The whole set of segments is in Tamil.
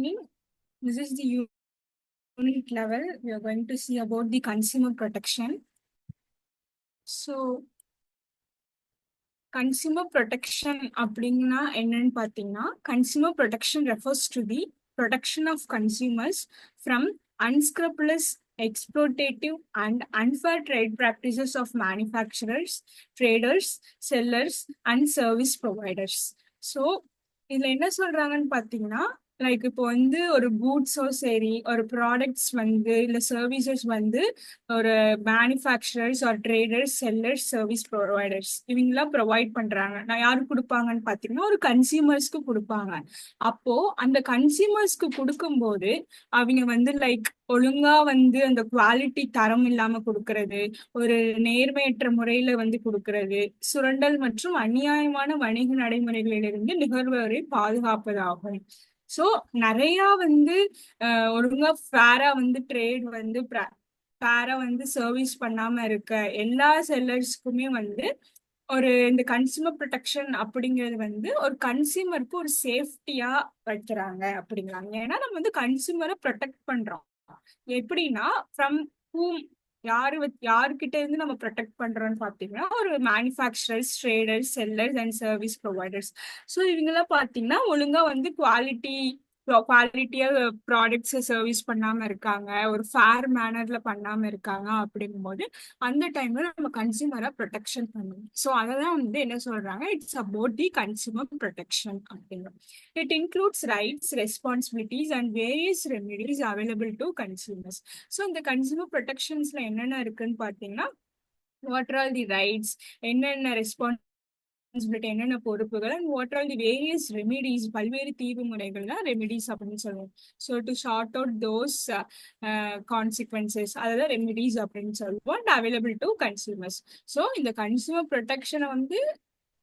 evening. This is the unit level. We are going to see about the consumer protection. So, consumer protection அப்படின்னா என்னன்னு பார்த்தீங்கன்னா consumer protection refers to the protection of consumers from unscrupulous, exploitative, and unfair trade practices of manufacturers, traders, sellers, and service providers. So, இதுல என்ன சொல்றாங்கன்னு பார்த்தீங்கன்னா லைக் இப்போ வந்து ஒரு கூட்ஸோ சரி ஒரு ப்ராடக்ட்ஸ் வந்து இல்லை சர்வீசஸ் வந்து ஒரு மேனுஃபேக்சரர்ஸ் ஒரு ட்ரேடர்ஸ் செல்லர்ஸ் சர்வீஸ் ப்ரொவைடர்ஸ் இவங்கெல்லாம் ப்ரொவைட் பண்றாங்க. நான் யாருக்கு கொடுப்பாங்கன்னு பார்த்தீங்கன்னா ஒரு கன்சியூமர்ஸ்க்கு கொடுப்பாங்க. அப்போ அந்த கன்சியூமர்ஸ்க்கு கொடுக்கும்போது அவங்க வந்து லைக் ஒழுங்கா வந்து அந்த குவாலிட்டி தரம் இல்லாம கொடுக்கறது, ஒரு நேர்மையற்ற முறையில வந்து கொடுக்கறது, சுரண்டல் மற்றும் அநியாயமான வணிக நடைமுறைகளிலிருந்து நுகர்வோரை பாதுகாப்பதாகும். சோ நிறைய வந்து ஒழுங்கா ஃபேரா வந்து ட்ரேட் வந்து ஃபேரா வந்து சர்வீஸ் பண்ணாம இருக்க எல்லா செல்லர்ஸ்க்குமே வந்து ஒரு இந்த கன்சியூமர் ப்ரொடெக்ஷன் அப்படிங்கிறது வந்து ஒரு கன்சியூமருக்கு ஒரு சேஃப்டியா வைக்கிறாங்க அப்படிங்கிறாங்க. ஏன்னா நம்ம வந்து கன்சியூமரை ப்ரொடெக்ட் பண்றோம். எப்படின்னா ஃப்ரம் ஹூம் யாருக்கிட்ட இருந்து நம்ம ப்ரொடெக்ட் பண்றோம்னு பாத்தீங்கன்னா ஒரு manufacturers, traders, sellers and service providers. So இவங்கெல்லாம் பாத்தீங்கன்னா ஒழுங்கா வந்து குவாலிட்டியா ப்ராடக்ட்ஸ் சர்வீஸ் பண்ணாம இருக்காங்க, ஒரு ஃபேர் மேனர்ல பண்ணாம இருக்காங்க. அப்படிங்கும்போது அந்த டைம்ல நம்ம கன்சியூமரை ப்ரொடெக்ஷன் பண்ணணும். ஸோ அதெல்லாம் வந்து என்ன சொல்றாங்க, it's about the consumer protection அப்படிங்கிறோம். It includes rights, responsibilities, and various remedies available to consumers. So, இந்த consumer protectionsல என்னென்ன இருக்குன்னு பார்த்தீங்கன்னா, what are the rights, என்னென்ன ரெஸ்பான்சிபிலிட்டி, என்னென்ன பொறுப்புகள், and what are the various remedies, பல்வேறு தீர்வு முறைகள் தான் ரெமிடிஸ் அப்படின்னு சொல்லுவோம். So to short out those consequences அதெல்லாம் ரெமிடிஸ் அப்படின்னு சொல்லுவோம். And available to consumers. So இந்த கன்சியூமர் ப்ரொடெக்ஷனை வந்து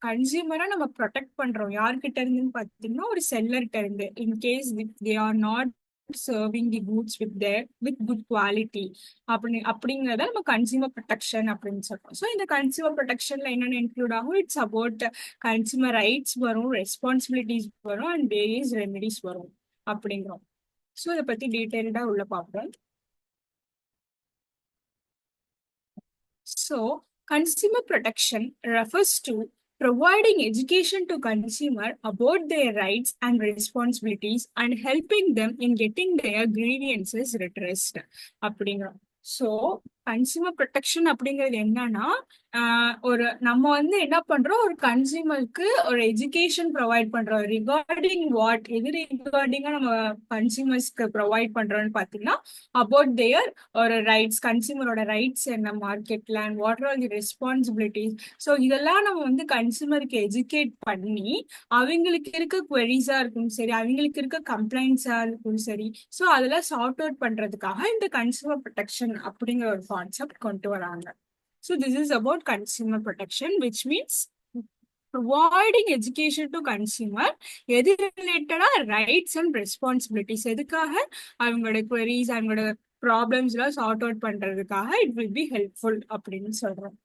கன்சியூமரா நம்ம ப்ரொடெக்ட் பண்றோம். யார்கிட்ட இருந்துன்னு பாத்தீங்கன்னா ஒரு செல்லர்கிட்ட இருந்து. In case they are not serving the goods with good quality அப்படிங்கறத நம்ம கன்சியூமர் ப்ரொடெக்ஷன் அப்படின்னு சொல்றோம். ஸோ இந்த கன்சியூமர் ப்ரொடெக்ஷன்ல என்னென்ன இன்க்ளூட் ஆகும், இட்ஸ் அபவுட் கன்சியூமர் ரைட்ஸ் வரும், ரெஸ்பான்சிபிலிட்டிஸ் வரும், அண்ட் வேரியஸ் ரெமிடிஸ் வரும் அப்படிங்கிறோம். ஸோ இதை பத்தி டீட்டெயில்டா உள்ள பார்ப்போம். So, consumer protection refers to providing education to consumer about their rights and responsibilities and helping them in getting their grievances redressed. அப்படிங்கிறோம். ஸோ கன்சியூமர் ப்ரொடெக்ஷன் அப்படிங்கிறது என்னன்னா ஒரு நம்ம வந்து என்ன பண்றோம், ஒரு கன்சியூமருக்கு ஒரு எஜுகேஷன் ப்ரொவைட் பண்றோம். ரிகார்டிங் வாட், எது ரிகார்டிங்கா நம்ம கன்சியூமர்ஸ்க்கு ப்ரொவைட் பண்றோம்னு பாத்தீங்கன்னா அபவுட் தேர் ஒரு ரைட்ஸ், கன்சியூமரோட ரைட்ஸ் என்ன மார்க்கெட்ல, and what are the responsibilities. So இதெல்லாம் நம்ம வந்து கன்சியூமருக்கு எஜுகேட் பண்ணி அவங்களுக்கு இருக்க குவெரிஸா இருக்கும் சரி, அவங்களுக்கு இருக்க கம்ப்ளைண்ட்ஸா இருக்கும் சரி, ஸோ அதெல்லாம் சார்ட் அவுட் பண்றதுக்காக இந்த கன்சியூமர் ப்ரொடெக்ஷன் அப்படிங்கிற ஒரு கான்செப்ட் கொண்டு வராங்க. So this is about consumer protection, which means providing education to consumer எது ரிலேட்டடா ரைட்ஸ் அண்ட் ரெஸ்பான்சிபிலிட்டிஸ், எதுக்காக அவங்களோட குவெரிஸ் அவங்களோட ப்ராப்ளம்ஸ் எல்லாம் சார்ட் அவுட் பண்றதுக்காக இட் வில் பி ஹெல்ப்ஃபுல் அப்படின்னு சொல்றோம்.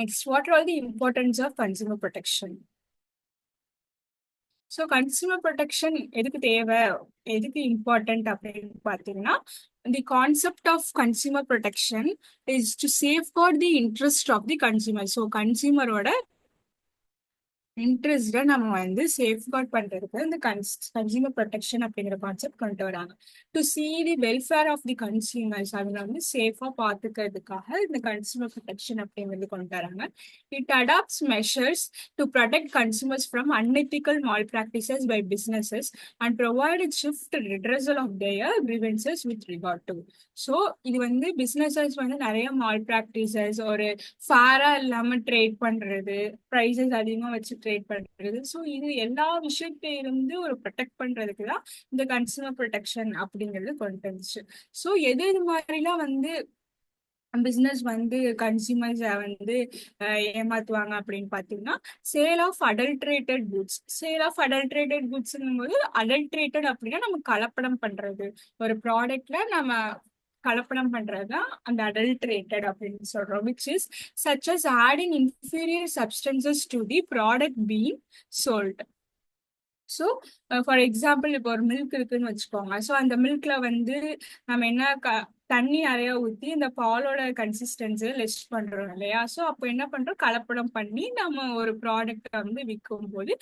Next, what are the importance of consumer protection. So consumer protection எதுக்கு தேவை, எதுக்கு இம்பார்ட்டன்ட் அப்படின்னு பார்த்தீங்கன்னா, the concept of consumer protection is to safeguard the interest of the consumer. So கன்சூமரோட இன்ட்ரெஸ்ட நம்ம வந்து சேஃப்கார்ட் பண்றதுக்கு இந்த கன்சூமர் ப்ரொடெக்ஷன் அப்படிங்கிற கான்செப்ட் கொண்டு வராங்க. To see the welfare of the consumers, அவங்க வந்து சேஃபா பார்த்துக்கிறதுக்காக இந்த கன்சூமர் ப்ரொடெக்ஷன் அப்படிங்கிறது கொண்டு வராங்க. It adopts measures to protect consumers from unethical malpractices by businesses and provide swift redressal of their grievances with regard to. So இது வந்து பிசினஸஸ் வந்து நிறைய மால் ப்ராக்டிசஸ், ஒரு ஃபேரா இல்லாம ட்ரேட் பண்றது, ப்ரைசஸ் அதிகமா வச்சு ட்ரேட் பண்றது, ஸோ இது எல்லா விஷயத்திலிருந்து ஒரு ப்ரொடெக்ட் பண்றதுக்கு தான் இந்த கன்சூமர் ப்ரொடெக்ஷன் அப்படிங்கிறது கொண்டு வந்துச்சு. ஸோ எது மாதிரிலாம் வந்து பிசினஸ் வந்து கன்சியூமர்ஸ் வந்து ஏமாத்துவாங்க அப்படின்னு பாத்தீங்கன்னா, sale of adulterated goods. Sale of adulterated குட்ஸ்ங்கும் போது அடல்ட்ரேட்டட் அப்படின்னா நம்ம கலப்படம் பண்றது, ஒரு ப்ராடக்ட்ல நம்ம கலப்படம் பண்றதுதான் அந்த அடல்ட்ரேட்டட் அப்படின்னு சொல்றோம். Which is such as adding inferior substances to the product being sold. So for example இப்போ ஒரு மில்க் இருக்குன்னு வச்சுக்கோங்க. ஸோ அந்த மில்க்ல வந்து நம்ம என்ன தண்ணி நிறைய ஊற்றி இந்த பாலோட கன்சிஸ்டன்சியை லெஸ் பண்றோம் இல்லையா? ஸோ அப்போ என்ன பண்றோம், கலப்படம் பண்ணி நம்ம ஒரு ப்ராடக்ட்டை வந்து விற்கும் போது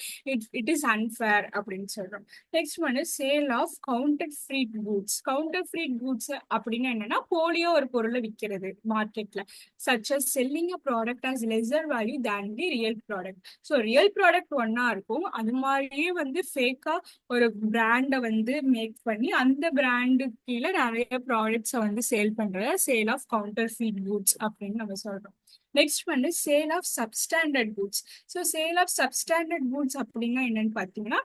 இட் இஸ் அன்ஃபேர் அப்படின்னு சொல்றோம். நெக்ஸ்ட் வந்து sale of counterfeit goods. Counterfeit goods அப்படின்னு என்னன்னா போலியோ ஒரு பொருளை விற்கிறது மார்க்கெட்ல, such as selling a product as lesser value than the real product. So real product ஒன்னா இருக்கும், அது மாதிரியே வந்து ஃபேக்கா ஒரு பிராண்டை வந்து மேக் பண்ணி அந்த பிராண்டு கீழே நிறைய ப்ராடக்ட்ஸை வந்து சேல் பண்ற sale of counterfeit goods அப்படின்னு நம்ம சொல்றோம். நெக்ஸ்ட் வந்து sale of substandard goods. So sale of substandard goods அப்படின்னா என்னன்னு பார்த்தீங்கன்னா,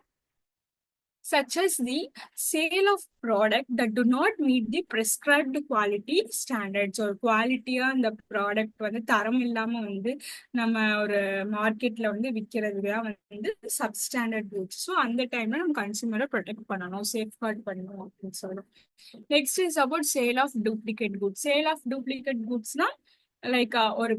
such as the sale of product that do not meet the prescribed quality standards. ஒரு குவாலிட்டியா அந்த ப்ராடக்ட் வந்து தரம் இல்லாம வந்து நம்ம ஒரு மார்க்கெட்ல வந்து விற்கிறது தான் வந்து சப்ஸ்டாண்டர்ட் கூட்ஸ். ஸோ அந்த டைம்ல நம்ம கன்சூமரை ப்ரொடெக்ட் பண்ணணும், சேஃப்கார்ட் பண்ணணும் அப்படின்னு சொல்றோம். Next is about sale of duplicate goods. Sale of duplicate குட்ஸ்னா லைக் ஒரு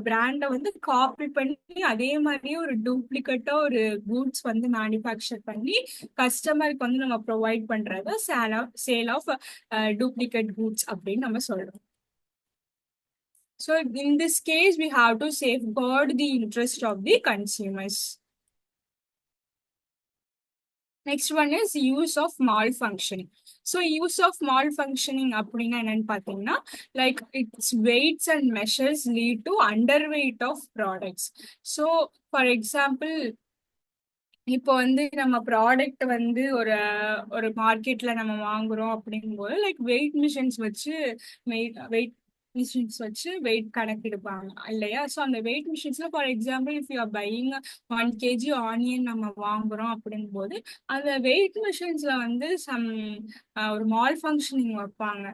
பிராண்டை வந்து காப்பி பண்ணி அதே மாதிரியே ஒரு டூப்ளிகேட்டா ஒரு கூட்ஸ் வந்து மேனுஃபேக்சர் பண்ணி கஸ்டமருக்கு வந்து நம்ம ப்ரொவைட் பண்றத சேல் ஆஃப் டூப்ளிகேட் கூட்ஸ் அப்படின்னு நம்ம சொல்றோம். So in this case, we have to safeguard the interest of the consumers. Next one is use of malfunctioning. So use of malfunctioning அப்படின்னா என்னன்னு பார்த்தீங்கன்னா, like its weights and measures lead to underweight of products. So for example, இப்போ வந்து நம்ம ப்ராடக்ட் வந்து ஒரு ஒரு மார்க்கெட்ல நம்ம வாங்குறோம் அப்படிங்கும்போது லைக் வெயிட் மிஷின்ஸ் வச்சு வெயிட் வெயிட் கணக்கெடுப்பாங்க இல்லையா? ஸோ அந்த வெயிட் மிஷின்ஸ்ல for example if you are buying 1 kg onion நம்ம வாங்குறோம் அப்படிங்கும்போது அந்த வெயிட் மிஷின்ஸ்ல வந்து ஒரு மால் ஃபங்க்ஷனிங் வைப்பாங்க.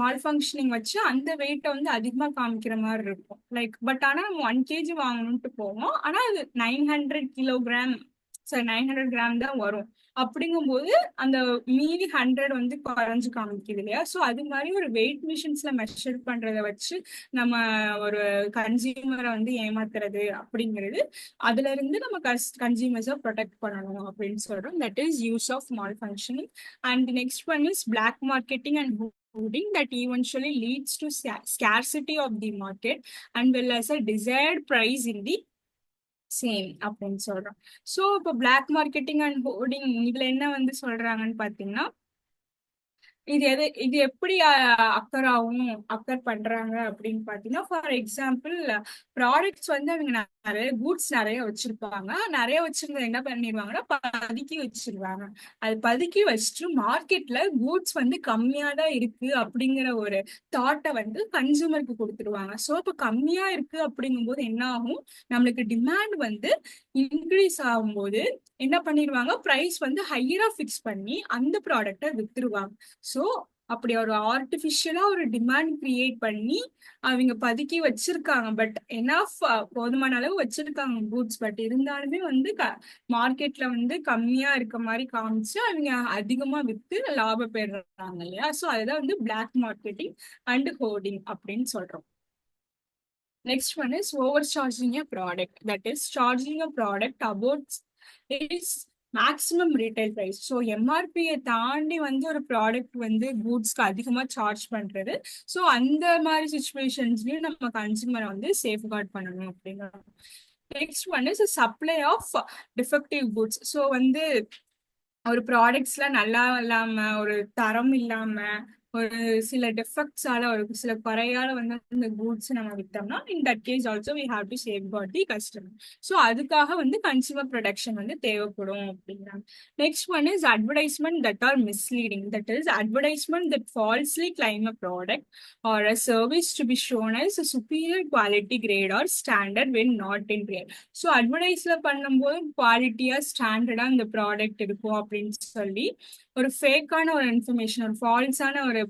மால் ஃபங்க்ஷனிங் வச்சு அந்த வெயிட்டை வந்து அதிகமாக காமிக்கிற மாதிரி இருக்கும் லைக். பட் ஆனால் நம்ம 1 kg வாங்கணும்ட்டு போவோம், ஆனால் அது 900 கிலோகிராம், சரி 900 கிராம் தான் வரும். அப்படிங்கும்போது அந்த மீதி 100 வந்து குறைஞ்சு காமிக்குது இல்லையா? ஸோ அது மாதிரி ஒரு வெயிட் மிஷின்ஸ்ல மெஷர் பண்றதை வச்சு நம்ம ஒரு கன்சியூமரை வந்து ஏமாத்துறது அப்படிங்கிறது, அதுல இருந்து நம்ம கன்சியூமர்ஸை ப்ரொடெக்ட் பண்ணணும் அப்படின்னு சொல்றோம். That is use of malfunctioning. And next one is black marketing and hoarding that eventually leads to scarcity of the market and well as a desired price in the same அப்படின்னு சொல்றோம். ஸோ இப்போ பிளாக் மார்க்கெட்டிங் அண்ட் ஹோர்டிங் இதுல என்ன வந்து சொல்றாங்கன்னு பாத்தீங்கன்னா, இது எப்படி அக்கர் பண்றாங்க அப்படின்னு பாத்தீங்கன்னா, ஃபார் எக்ஸாம்பிள் ப்ராடக்ட்ஸ் வந்து அவங்க நிறைய கூட்ஸ் நிறைய வச்சிருப்பாங்க. நிறைய வச்சிருந்தது என்ன பண்ணிடுவாங்கன்னா பதுக்கி வச்சிருவாங்க. அது பதுக்கி வச்சுட்டு மார்க்கெட்ல கூட்ஸ் வந்து கம்மியா தான் இருக்கு அப்படிங்கிற ஒரு தாட்டை வந்து கன்சூமருக்கு கொடுத்துருவாங்க. ஸோ இப்போ கம்மியா இருக்கு அப்படிங்கும்போது என்ன ஆகும், நம்மளுக்கு டிமாண்ட் வந்து இன்க்ரீஸ் ஆகும்போது என்ன பண்ணிடுவாங்க, ப்ரைஸ் வந்து ஹையரா ஃபிக்ஸ் பண்ணி அந்த ப்ராடக்டை வித்துருவாங்க. ஸோ அப்படி ஒரு ஆர்டிபிஷியலா ஒரு டிமாண்ட் கிரியேட் பண்ணி அவங்க பதுக்கி வச்சிருக்காங்க. பட் எனாஃப் போதுமான அளவு வச்சிருக்காங்க கூட்ஸ், பட் இருந்தாலுமே வந்து மார்க்கெட்ல வந்து கம்மியா இருக்க மாதிரி காமிச்சு அவங்க அதிகமா வித்து லாபம் பெறுறாங்க இல்லையா? ஸோ அதுதான் வந்து பிளாக் மார்க்கெட்டிங் அண்ட் ஹோர்டிங் அப்படின்னு சொல்றோம். Next one is overcharging a product. That is charging a product about its maximum retail price. So எம்ஆர்பியை தாண்டி வந்து ஒரு ப்ராடக்ட் வந்து கூட்ஸ்க்கு அதிகமாக சார்ஜ் பண்ணுறது. ஸோ அந்த மாதிரி சுச்சுவேஷன்ஸ்லையும் நம்ம கன்சூமரை வந்து சேஃப்கார்ட் பண்ணணும் அப்படிங்கிறோம். Next one is supply of defective goods. So வந்து ஒரு ப்ராடக்ட்ஸ்லாம் நல்லா இல்லாம ஒரு தரம் இல்லாம ஒரு சில டிஃபெக்ட்ஸால ஒரு சில குறையால வந்து இந்த கூட்ஸ் நம்ம வித்தோம்னா in that case also we have to safeguard the customer. So அதுக்காக வந்து கன்சூமர் ப்ரொடெக்ஷன் வந்து தேவைப்படும் அப்படிங்கிறாங்க. Next one is advertisement that are misleading. That is advertisement that falsely claim a product or a service to be shown as superior quality grade or standard when not in real. So அட்வர்டைஸ்ல பண்ணும்போது குவாலிட்டியா ஸ்டாண்டர்டா இந்த ப்ராடக்ட் இருக்கும் அப்படின்னு சொல்லி ஒரு ஃபேக்கான ஒரு இன்ஃபர்மேஷன், ஒரு ஃபால்ஸான ஒரு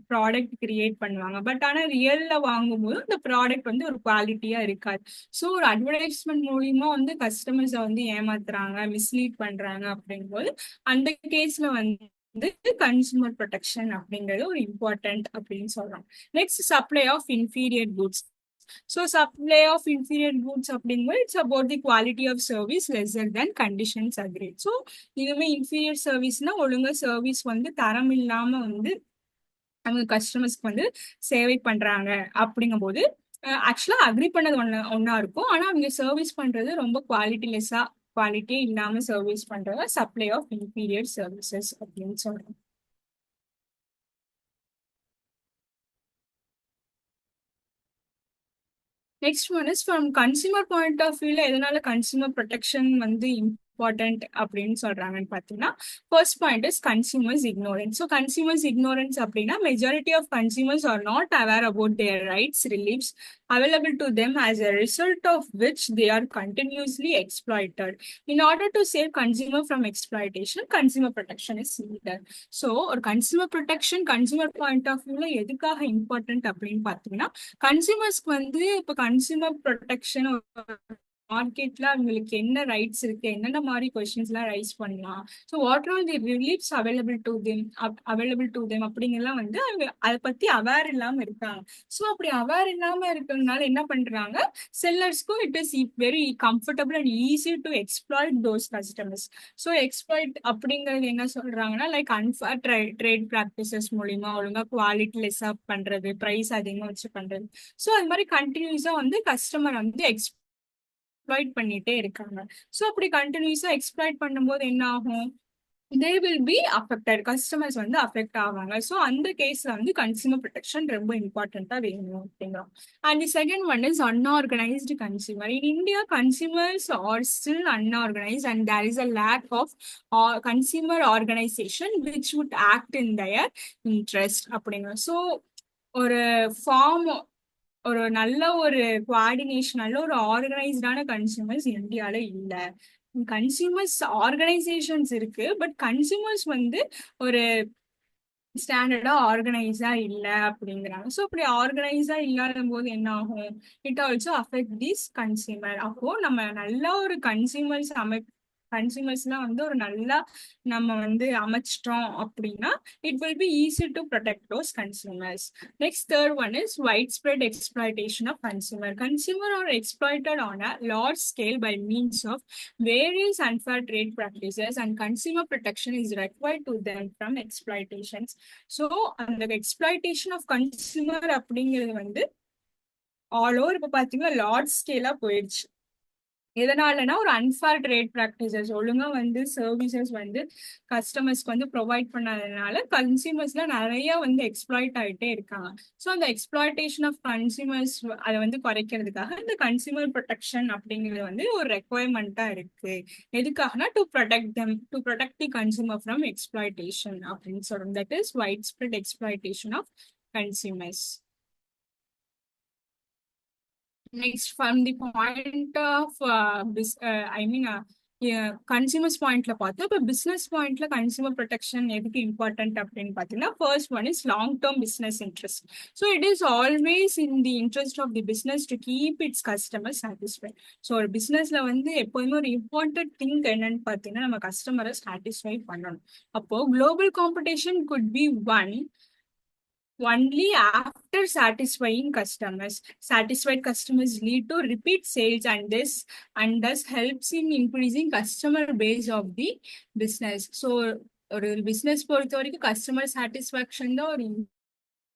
ப்ராடக்ட் கிரியேட் பண்ணுவாங்க. பட் ஆனால் ரியல்ல வாங்கும்போது இந்த ப்ராடக்ட் வந்து ஒரு குவாலிட்டியா இருக்காது. ஸோ ஒரு அட்வர்டைஸ்மெண்ட் மூலியமா வந்து கஸ்டமர்ஸை வந்து ஏமாத்துறாங்க, மிஸ்லீட் பண்றாங்க அப்படிங்கும்போது அந்த கேஸ்ல வந்து கன்சூமர் ப்ரொடெக்ஷன் அப்படிங்கிறது ஒரு இம்பார்ட்டன்ட் அப்படின்னு சொல்றோம். Next supply of inferior goods. So supply of inferior goods அப்படிங்கும்போது it's about the quality of service lesser than conditions agreed. So இதுவுமே இன்ஃபீரியர் சர்வீஸ்னா ஒழுங்கா சர்வீஸ் வந்து தரம் இல்லாம வந்து அவங்க கஸ்டமர்ஸ்க்கு வந்து சேவை பண்றாங்க அப்படிங்கும்போது ஆக்சுவலா அக்ரி பண்ணது ஒன்னா இருக்கும். ஆனா அவங்க சர்வீஸ் பண்றது ரொம்ப குவாலிட்டிலெஸ்ஸா குவாலிட்டியே இல்லாம சர்வீஸ் பண்றத சப்ளை ஆஃப் இன்ஃபீரியர் சர்வீசஸ் அப்படின்னு சொல்றோம். Next one is from consumer point of வியூல எதனால கன்சியூமர் ப்ரொடெக்ஷன் வந்து இம்பார்ட்டன்ட் அப்படின்னு சொல்றாங்கன்னு பார்த்தீங்கன்னா, first point is consumers' ignorance. So consumers' ignorance அப்படின்னா majority of consumers are not aware about their rights reliefs available to them, as a result of which they are continuously exploited. In order to save consumer from exploitation, consumer protection is needed. So ஒரு consumer protection consumer point of வியூல எதுக்காக இம்பார்ட்டன்ட் அப்படின்னு பார்த்தீங்கன்னா, கன்சியூமர்ஸ்க்கு வந்து இப்போ கன்சியூமர் ப்ரொடெக்ஷன் மார்க்கெட்ல அவங்களுக்கு என்ன ரைட்ஸ் இருக்கு, என்னென்ன மாதிரி கொஸ்டின்ஸ் எல்லாம் ரைஸ் பண்ணலாம், so what are the reliefs available to them அப்படிங்கலாம் வந்து அவங்க அதை பத்தி அவேர் இல்லாம இருக்காங்க. ஸோ அப்படி அவேர் இல்லாம இருக்கிறதுனால என்ன பண்றாங்க, செல்லர்ஸ்க்கும் it is very comfortable and easy to exploit those customers. So exploit அப்படிங்கிறது என்ன சொல்றாங்கன்னா, லைக் அன்ஃபேர் ட்ரேட் ப்ராக்டிசஸ் மூலியமா ஒழுங்கா குவாலிட்டி லெஸ்ஸா பண்றது, ப்ரைஸ் அதிகமா வச்சு பண்றது. ஸோ அது மாதிரி கண்டினியூஸா வந்து கஸ்டமர் வந்து எக்ஸ்ப்ளாய்ட் பண்ணிட்டே இருக்காங்க. ஸோ அப்படி கண்டினியூஸா எக்ஸ்ப்ளாய்ட் பண்ணும்போது என்ன ஆகும், they will be affected, customers வந்து அஃபெக்ட் ஆவாங்க. ஸோ அந்த கேஸ்ல வந்து கன்சியூமர் ப்ரொடெக்ஷன் ரொம்ப இம்பார்ட்டண்டா வேணும் அப்படிங்கிறோம். And the second one is unorganised consumer. In India consumers are still unorganised and there is a lack of consumer organisation which would act in their interest அப்படிங்கிறோம். ஸோ ஒரு ஃபார்ம் ஒரு நல்ல ஒரு கோஆர்டினேஷன், நல்ல ஒரு ஆர்கனைஸ்டான கன்சியூமர்ஸ் இந்தியால இல்ல. கன்சியூமர்ஸ் ஆர்கனைசேஷன்ஸ் இருக்கு, பட் கன்சியூமர்ஸ் வந்து ஒரு ஸ்டாண்டர்டா ஆர்கனைஸா இல்ல அப்படிங்கிறாங்க. ஸோ அப்படி ஆர்கனைஸா இல்லாத போது என்ன ஆகும், it also affect this consumer. அப்போ நம்ம நல்ல ஒரு கன்சியூமர்ஸ்லாம் வந்து ஒரு நல்லா நம்ம வந்து அமைச்சிட்டோம் அப்படின்னா it will be easy to protect those consumers. Next third one is wide spread exploitation of consumer. Consumer are exploited on a large scale by means of various unfair trade practices, and consumer protection is required to them from exploitations. So அந்த எக்ஸ்ப்ளாய்டேஷன் ஆஃப் கன்சியூமர் அப்படிங்கிறது வந்து ஆல் ஓவர் இப்போ பார்த்தீங்கன்னா லார்ஜ் ஸ்கேலா போயிடுச்சு. எதனாலனா ஒரு அன்ஃபேர் ட்ரேட் ப்ராக்டிசஸ் ஒழுங்கா வந்து சர்வீசஸ் வந்து கஸ்டமர்ஸ்க்கு வந்து ப்ரொவைட் பண்ணாததுனால கன்சியூமர்ஸ்ல நிறைய வந்து எக்ஸ்ப்ளாய்ட் ஆகிட்டே இருக்காங்க. ஸோ அந்த எக்ஸ்ப்ளாய்டேஷன் ஆஃப் கன்சியூமர்ஸ் அதை வந்து குறைக்கிறதுக்காக இந்த கன்சியூமர் ப்ரொடெக்ஷன் அப்படிங்கிறது வந்து ஒரு ரெக்குவயர்மெண்ட்டா இருக்கு. எதுக்காகனா to protect the consumer from exploitation அப்படின்னு சொல்றோம். That is wide spread exploitation of consumers. Next, from the point of consumers பாயிண்ட்ல பார்த்தோம். இப்போ பிசினஸ் பாயிண்ட்ல கன்சியூமர் ப்ரொடெக்ஷன் எதுக்கு இம்பார்ட்டன்ட் அப்படின்னு பார்த்தீங்கன்னா, first one is long term business interest. So it is always in the interest of the business to keep its customer satisfied. So ஒரு பிசினஸ்ல வந்து எப்போதுமே ஒரு இம்பார்ட்டன்ட் திங் என்னன்னு பார்த்தீங்கன்னா நம்ம கஸ்டமரை சாட்டிஸ்ஃபை பண்ணணும். அப்போ global competition could be only after satisfying customers. Satisfied customers lead to repeat sales and thus helps in increasing customer base of the business. So ஒரு பிசினஸ் பொறுத்த வரைக்கும் கஸ்டமர் சாட்டிஸ்ஃபேக்ஷன் தான் ஒரு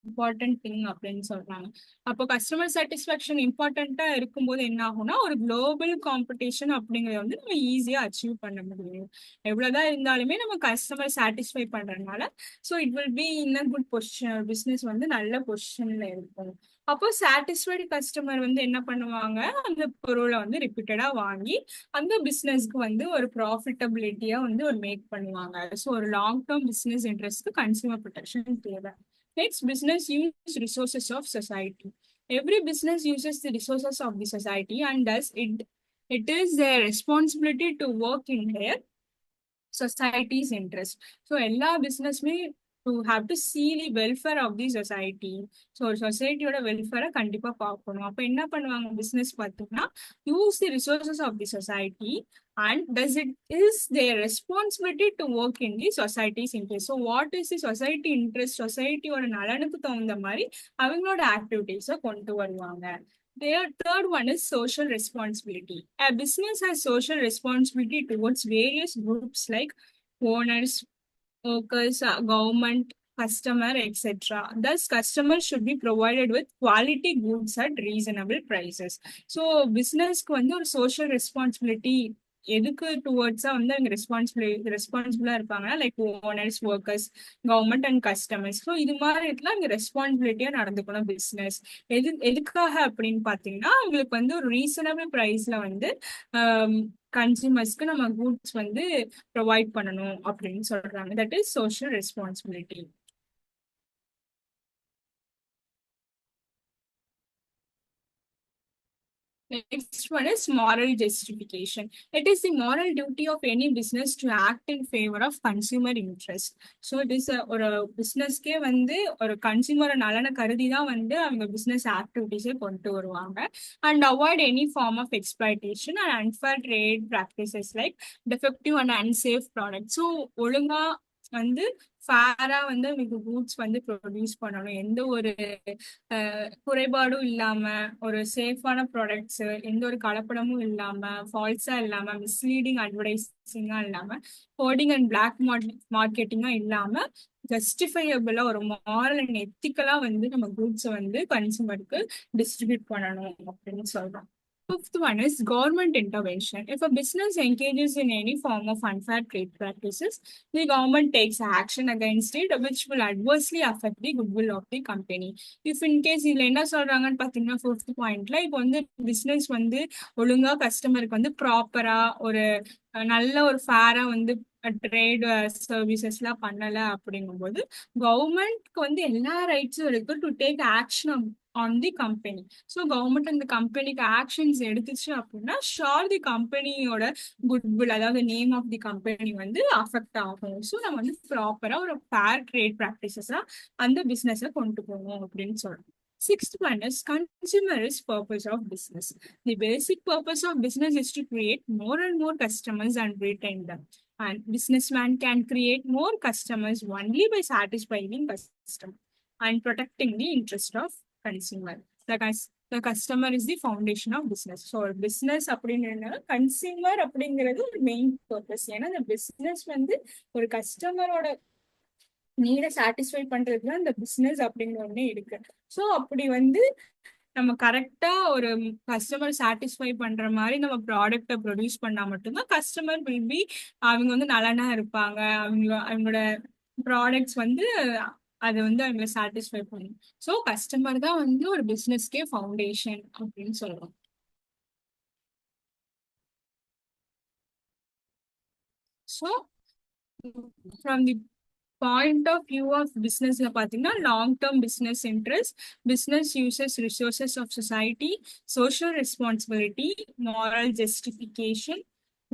இம்பார்ட்டன்ட் திங் அப்படின்னு சொல்றாங்க. அப்போ கஸ்டமர் சாட்டிஸ்ஃபேக்ஷன் இம்பார்ட்டண்டா இருக்கும்போது என்ன ஆகும்னா ஒரு குளோபல் காம்படிஷன் அப்படிங்கறத வந்து நம்ம ஈஸியா அச்சீவ் பண்ண முடியும். எவ்வளவுதான் இருந்தாலுமே நம்ம கஸ்டமர் சாட்டிஸ்ஃபை பண்றதுனால so it will be in a good position, business வந்து நல்ல பொசிஷன்ல இருக்கும். அப்போ சாட்டிஸ்ஃபைடு கஸ்டமர் வந்து என்ன பண்ணுவாங்க, அந்த பொருளை வந்து ரிப்பீட்டடா வாங்கி அந்த பிசினஸ்க்கு வந்து ஒரு ப்ராஃபிட்டபிலிட்டியா வந்து ஒரு மேக் பண்ணுவாங்க. ஸோ ஒரு லாங் டேர்ம் பிசினஸ் இன்ட்ரெஸ்ட்க்கு கன்சியூமர் ப்ரொடெக்ஷன் தேவை. Next, business use resources of society. Every business uses the resources of the society, and thus it is their responsibility to work in their society's interest. So எல்லா பிசினஸ்மே to have to see the welfare of the society. So ஒரு சொசைட்டியோட வெல்ஃபேரை கண்டிப்பா பார்க்கணும். அப்போ என்ன பண்ணுவாங்க பிசினஸ் பார்த்தீங்கன்னா, use the resources of the society and does it is their responsibility to work in the society's interest. So what is the society interest? சொசைட்டியோட நலனுக்கு தகுந்த மாதிரி அவங்களோட ஆக்டிவிட்டிஸை கொண்டு வருவாங்க. Their third one is social responsibility. A business has social responsibility towards various groups like owners, workers, government, customer, etc. Thus, customers should be provided with quality goods at reasonable prices. So, businessக்கு வந்து ஒரு social responsibility எதுக்கு டுவர்ட்ஸா வந்து அவங்க ரெஸ்பான்சிபிளா இருப்பாங்கன்னா like owners, workers, government and customers. So இது மாதிரி இடத்துல அங்க ரெஸ்பான்சிபிலிட்டியா நடந்துக்கணும் பிசினஸ். எதுக்காக அப்படின்னு பாத்தீங்கன்னா அவங்களுக்கு வந்து ஒரு ரீசனபிள் பிரைஸ்ல வந்து கன்சியூமர்ஸ்க்கு நம்ம கூட்ஸ் வந்து ப்ரொவைட் பண்ணணும் அப்படின்னு சொல்றாங்க. That is social responsibility. Next one is moral justification. It is the moral duty of any business to act in favor of consumer interest. So it is ஒரு பிசினஸ்க்கே வந்து ஒரு கன்சியூமர் நலனை கருதி தான் வந்து அவங்க பிசினஸ் ஆக்டிவிட்டிஸை கொண்டு வருவாங்க. And avoid any form of exploitation and unfair trade practices like defective and unsafe product. So ஒழுங்கா வந்து ஃபேரா வந்து உங்களுக்கு கூட்ஸ் வந்து ப்ரொடியூஸ் பண்ணணும். எந்த ஒரு குறைபாடும் இல்லாம ஒரு சேஃபான ப்ராடக்ட்ஸ், எந்த ஒரு கலப்படமும் இல்லாம, ஃபால்ஸா இல்லாம, மிஸ்லீடிங் அட்வர்டைசிங்கா இல்லாம, கோடிங் அண்ட் பிளாக் மார்க்கெட்டிங்கா இல்லாம ஜஸ்டிஃபையபிளா ஒரு மாரல் அண்ட் எத்திக்கலா வந்து நம்ம கூட்ஸை வந்து கன்சூமருக்கு டிஸ்ட்ரிபியூட் பண்ணணும் அப்படின்னு சொல்றோம். Fifth one is government intervention. If a business engages in any form of unfair trade practices, the government takes action against it, which will adversely affect the goodwill of the company. If in case இதுல என்ன சொல்றாங்கன்னு பாத்தீங்கன்னா ஃபிஃப்த் பாயிண்ட்ல இப்போ வந்து பிசினஸ் வந்து ஒழுங்கா கஸ்டமருக்கு வந்து ப்ராப்பரா ஒரு நல்ல ஒரு ஃபேரா வந்து ட்ரேட் சர்வீசஸ் எல்லாம் பண்ணல அப்படிங்கும்போது கவர்மெண்ட்க்கு வந்து எல்லா ரைட்ஸும் இருக்கு to take action on the company. So government அந்த கம்பெனிக்கு ஆக்ஷன்ஸ் எடுத்துச்சு அப்படின்னா ஷோர் தி கம்பெனியோட குட்வில், அதாவது நேம் ஆஃப் தி கம்பெனி வந்து அஃபெக்ட் ஆகும். ஸோ நம்ம வந்து ப்ராப்பரா ஒரு ஃபேர் ட்ரேட் ப்ராக்டிசஸா அந்த பிசினஸை கொண்டு போகணும் அப்படின்னு சொல்றோம். Sixth one is consumerist purpose of business. The basic purpose of business is to create more and more customers and retain them. And businessman can create more customers only by satisfying customer and protecting the interest of consumer. The customer is the foundation of business. So business அப்படிங்கிறது கன்சியூமர் அப்படிங்கிறது ஒரு மெயின் பர்பஸ். ஏன்னா இந்த பிசினஸ் வந்து ஒரு கஸ்டமரோட நீடை சாட்டிஸ்ஃபை பண்றதுக்கு தான் இந்த பிசினஸ் அப்படிங்கிற ஒண்ணே இருக்கு. ஸோ அப்படி வந்து நம்ம கரெக்டா ஒரு கஸ்டமர் சாட்டிஸ்ஃபை பண்ற மாதிரி நம்ம ப்ராடக்டை ப்ரொடியூஸ் பண்ணா மட்டும்தான் கஸ்டமர் வில் பி அவங்க வந்து நலனா இருப்பாங்க. அவங்களோட ப்ராடக்ட்ஸ் வந்து அது வந்து அவங்களை சாட்டிஸ்ஃபை பண்ணும். ஸோ கஸ்டமர் தான் வந்து ஒரு பிசினஸ்க்கே ஃபவுண்டேஷன் அப்படின்னு சொல்றோம். So from the point of view of பிசினஸ்ல பாத்தீங்கன்னா long term business interest, business uses resources of society, social responsibility, moral justification,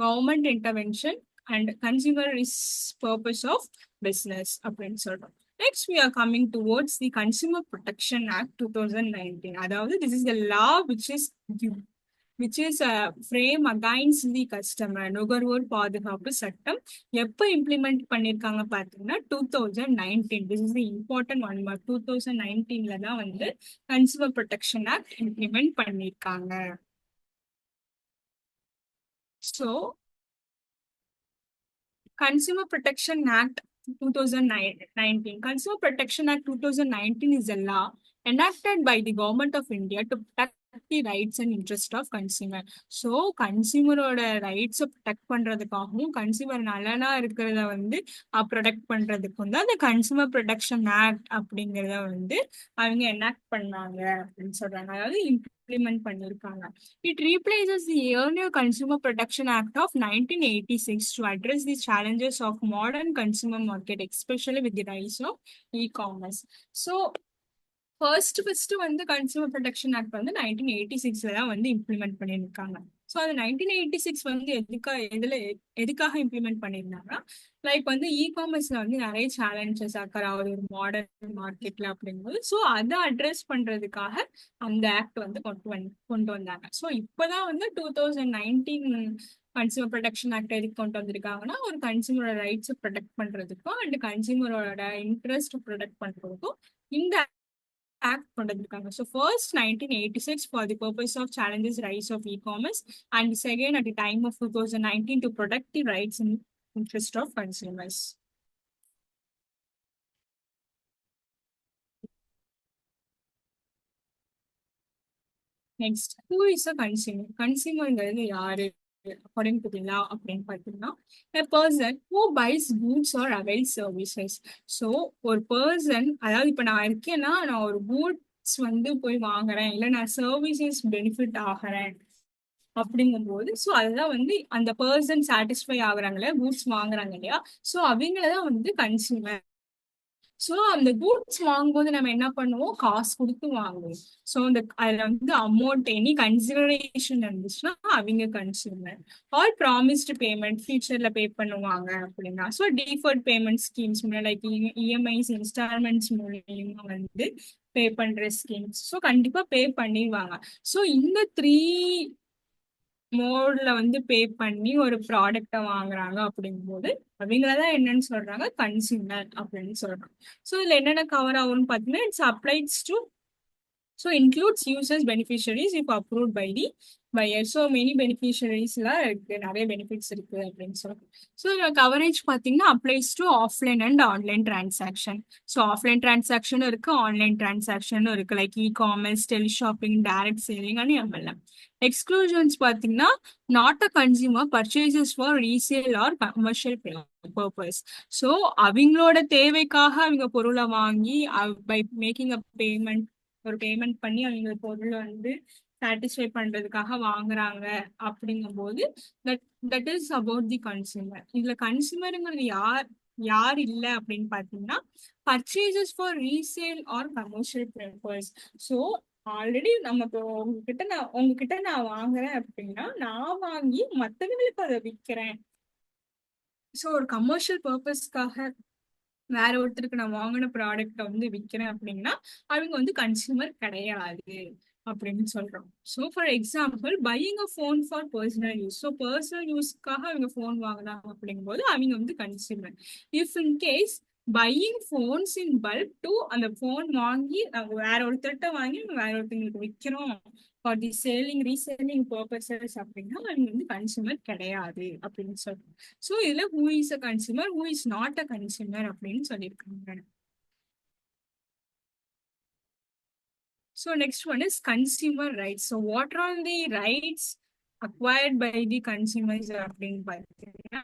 government intervention and consumer is purpose of business அப்படின்னு சொல்றோம். Next, we are coming towards the Consumer Protection Act 2019. அதாவது this is the law which is a frame against the customer. நுகர்வோர் பாதுகாப்பு சட்டம் எப்ப இம்ப்ளிமெண்ட் பண்ணிருக்காங்க பாத்தீங்கன்னா 2019. This is the important one. 2019ல தான் வந்து கன்சூமர் ப்ரொடெக்ஷன் ஆக்ட் இம்ப்ளிமெண்ட் பண்ணிருக்காங்க. So Consumer Protection Act 2019. Consumer Protection Act 2019 is a law enacted by the Government of India to protect the rights and interest of consumer. So கன்சியூமரோட ரைட்ஸை ப்ரொடெக்ட் பண்றதுக்காகவும் கன்சியூமர் நலனா இருக்கிறத வந்து ப்ரொடெக்ட் பண்றதுக்கும் தான் அந்த கன்சியூமர் ப்ரொடெக்ஷன் ஆக்ட் அப்படிங்கிறத வந்து அவங்க எனாக்ட் பண்ணாங்க அப்படின்னு சொல்றாங்க. அதாவது implement பண்ணிருக்காங்க. It replaces the earlier Consumer Protection Act of 1986 to address the challenges of modern consumer market, especially with the rise of e-commerce. So first வந்து கன்சூமர் ப்ரொடெக்ஷன் ஆக்ட் வந்து 1986ல தான் வந்து இம்ப்ளிமெண்ட் பண்ணியிருக்காங்க. ஸோ அது 1986 வந்து எதுக்காக இம்ப்ளிமெண்ட் பண்ணியிருந்தாங்கன்னா லைக் வந்து இ-காமர்ஸ்ல வந்து நிறைய சேலஞ்சஸ் அக்கர் ஆகுது ஒரு மாடர்ன் மார்க்கெட்ல அப்படிங்கும்போது ஸோ அதை அட்ரஸ் பண்றதுக்காக அந்த ஆக்ட் வந்து கொண்டு வந்தாங்க. ஸோ இப்போதான் வந்து 2019 கன்சூமர் ப்ரொடெக்ஷன் ஆக்ட் எதுக்கு கொண்டு வந்திருக்காங்கன்னா ஒரு கன்சூமரோட ரைட்ஸை ப்ரொடெக்ட் பண்றதுக்கும் அண்ட் கன்சூமரோட இன்ட்ரெஸ்ட் ப்ரொடெக்ட் பண்றதுக்கும் இந்த ஆக்ட் பண்ணிருக்காங்க. So first 1986 for the purpose of challenges rise of e-commerce and second at the time of 2019 to protect the rights in interest of consumers. Next, who is a consumer? கன்சியூமர்ங்கிறது யாரு அக்கார்டிங் டு தி லா அப்படின்னு பார்த்தீங்கன்னா, a person who buys goods or avails services. So ஒரு பர்சன், அதாவது இப்போ நான் இருக்கேன்னா நான் ஒரு கூட்ஸ் வந்து போய் வாங்குறேன், இல்லை நான் சர்வீசஸ் பெனிஃபிட் ஆகிறேன் அப்படிங்கும்போது, ஸோ அதுதான் வந்து அந்த பர்சன் சாட்டிஸ்ஃபை ஆகுறாங்க இல்லையா, கூட்ஸ் வாங்குறாங்க இல்லையா, ஸோ அவங்களதான் வந்து கன்சியூமர். ஸோ அந்த கூட்ஸ் வாங்கும்போது நம்ம என்ன பண்ணுவோம், காசு கொடுத்து வாங்குவோம். ஸோ அந்த அதுல வந்து அமௌண்ட் எனி கன்சிடரேஷன் இருந்துச்சுன்னா அவங்க கன்சியூமர். ஆல் ப்ராமிஸ்டு பேமெண்ட் ஃபியூச்சர்ல பே பண்ணுவாங்க அப்படின்னா, so deferred payment schemes like EMIs instalments மூலியமா வந்து பே பண்ற ஸ்கீம்ஸ், ஸோ கண்டிப்பா பே பண்ணிடுவாங்க. ஸோ இந்த த்ரீ மோட்ல வந்து பே பண்ணி ஒரு ப்ராடக்ட வாங்குறாங்க அப்படிங்கும்போது அவங்களதான் என்னன்னு சொல்றாங்க, கன்சியூமர் அப்படின்னு சொல்றாங்க. ஸோ இதுல என்னென்ன கவர் ஆகும்னு பார்த்தீங்கன்னா, it's applies to so includes users beneficiaries if approved by the buyer. So many பெனிஃபிஷரிஸ்லாம் இருக்கு, நிறைய பெனிஃபிட்ஸ் இருக்கு அப்படின்னு சொல்லுவாங்க. ஸோ கவரேஜ் பார்த்தீங்கன்னா applies to offline and online transaction. So offline டிரான்சாக்ஷனும் இருக்கு, ஆன்லைன் டிரான்சாக்ஷனும் இருக்கு, like e-commerce, tele shopping, direct selling and MLM. Exclusions பார்த்தீங்கன்னா, not a consumer purchases for resale or commercial purpose. So அவங்களோட தேவைக்காக அவங்க பொருளை வாங்கி பை மேக்கிங் அ பேமெண்ட், ஒரு பேமெண்ட் பண்ணி அவங்க பொருளை வந்து சாட்டிஸ்ஃபை பண்றதுக்காக வாங்குறாங்க அப்படிங்கும்போது that that is about the consumer. இதுல கன்சியூமருங்கிறது யார் யார் இல்லை அப்படின்னு பார்த்தீங்கன்னா, purchases for resale or commercial purpose. So already நம்ம இப்போ உங்ககிட்ட நான் வாங்குறேன் அப்படின்னா, நான் வாங்கி மற்றவங்களுக்கு அதை விற்கிறேன். ஸோ ஒரு கமர்ஷியல் பர்பஸ்க்காக வேற ஒருத்தருக்கு நான் வாங்கின ப்ராடக்ட வந்து விற்கிறேன் அப்படின்னா அவங்க வந்து கன்சியூமர் கிடையாது அப்படின்னு சொல்றோம். So for example, buying a phone for personal use. So personal யூஸ்க்காக அவங்க ஃபோன் வாங்கினாங்க அப்படிங்கும்போது அவங்க வந்து consumer. If in case buying phones in bulk to, அந்த ஃபோன் வாங்கி வேற ஒருத்தர்கிட்ட வாங்கி வேற ஒருத்தங்களுக்கு விற்கிறோம் for the selling reselling purposes அப்படின்னா அவங்க வந்து கன்சியூமர் கிடையாது அப்படின்னு சொல்றோம். ஸோ இதுல who is a consumer, who is not a consumer அப்படின்னு சொல்லியிருக்காங்க. So next one is consumer rights. So what are the rights acquired by the consumers அப்படின்னு பார்த்தீங்கன்னா,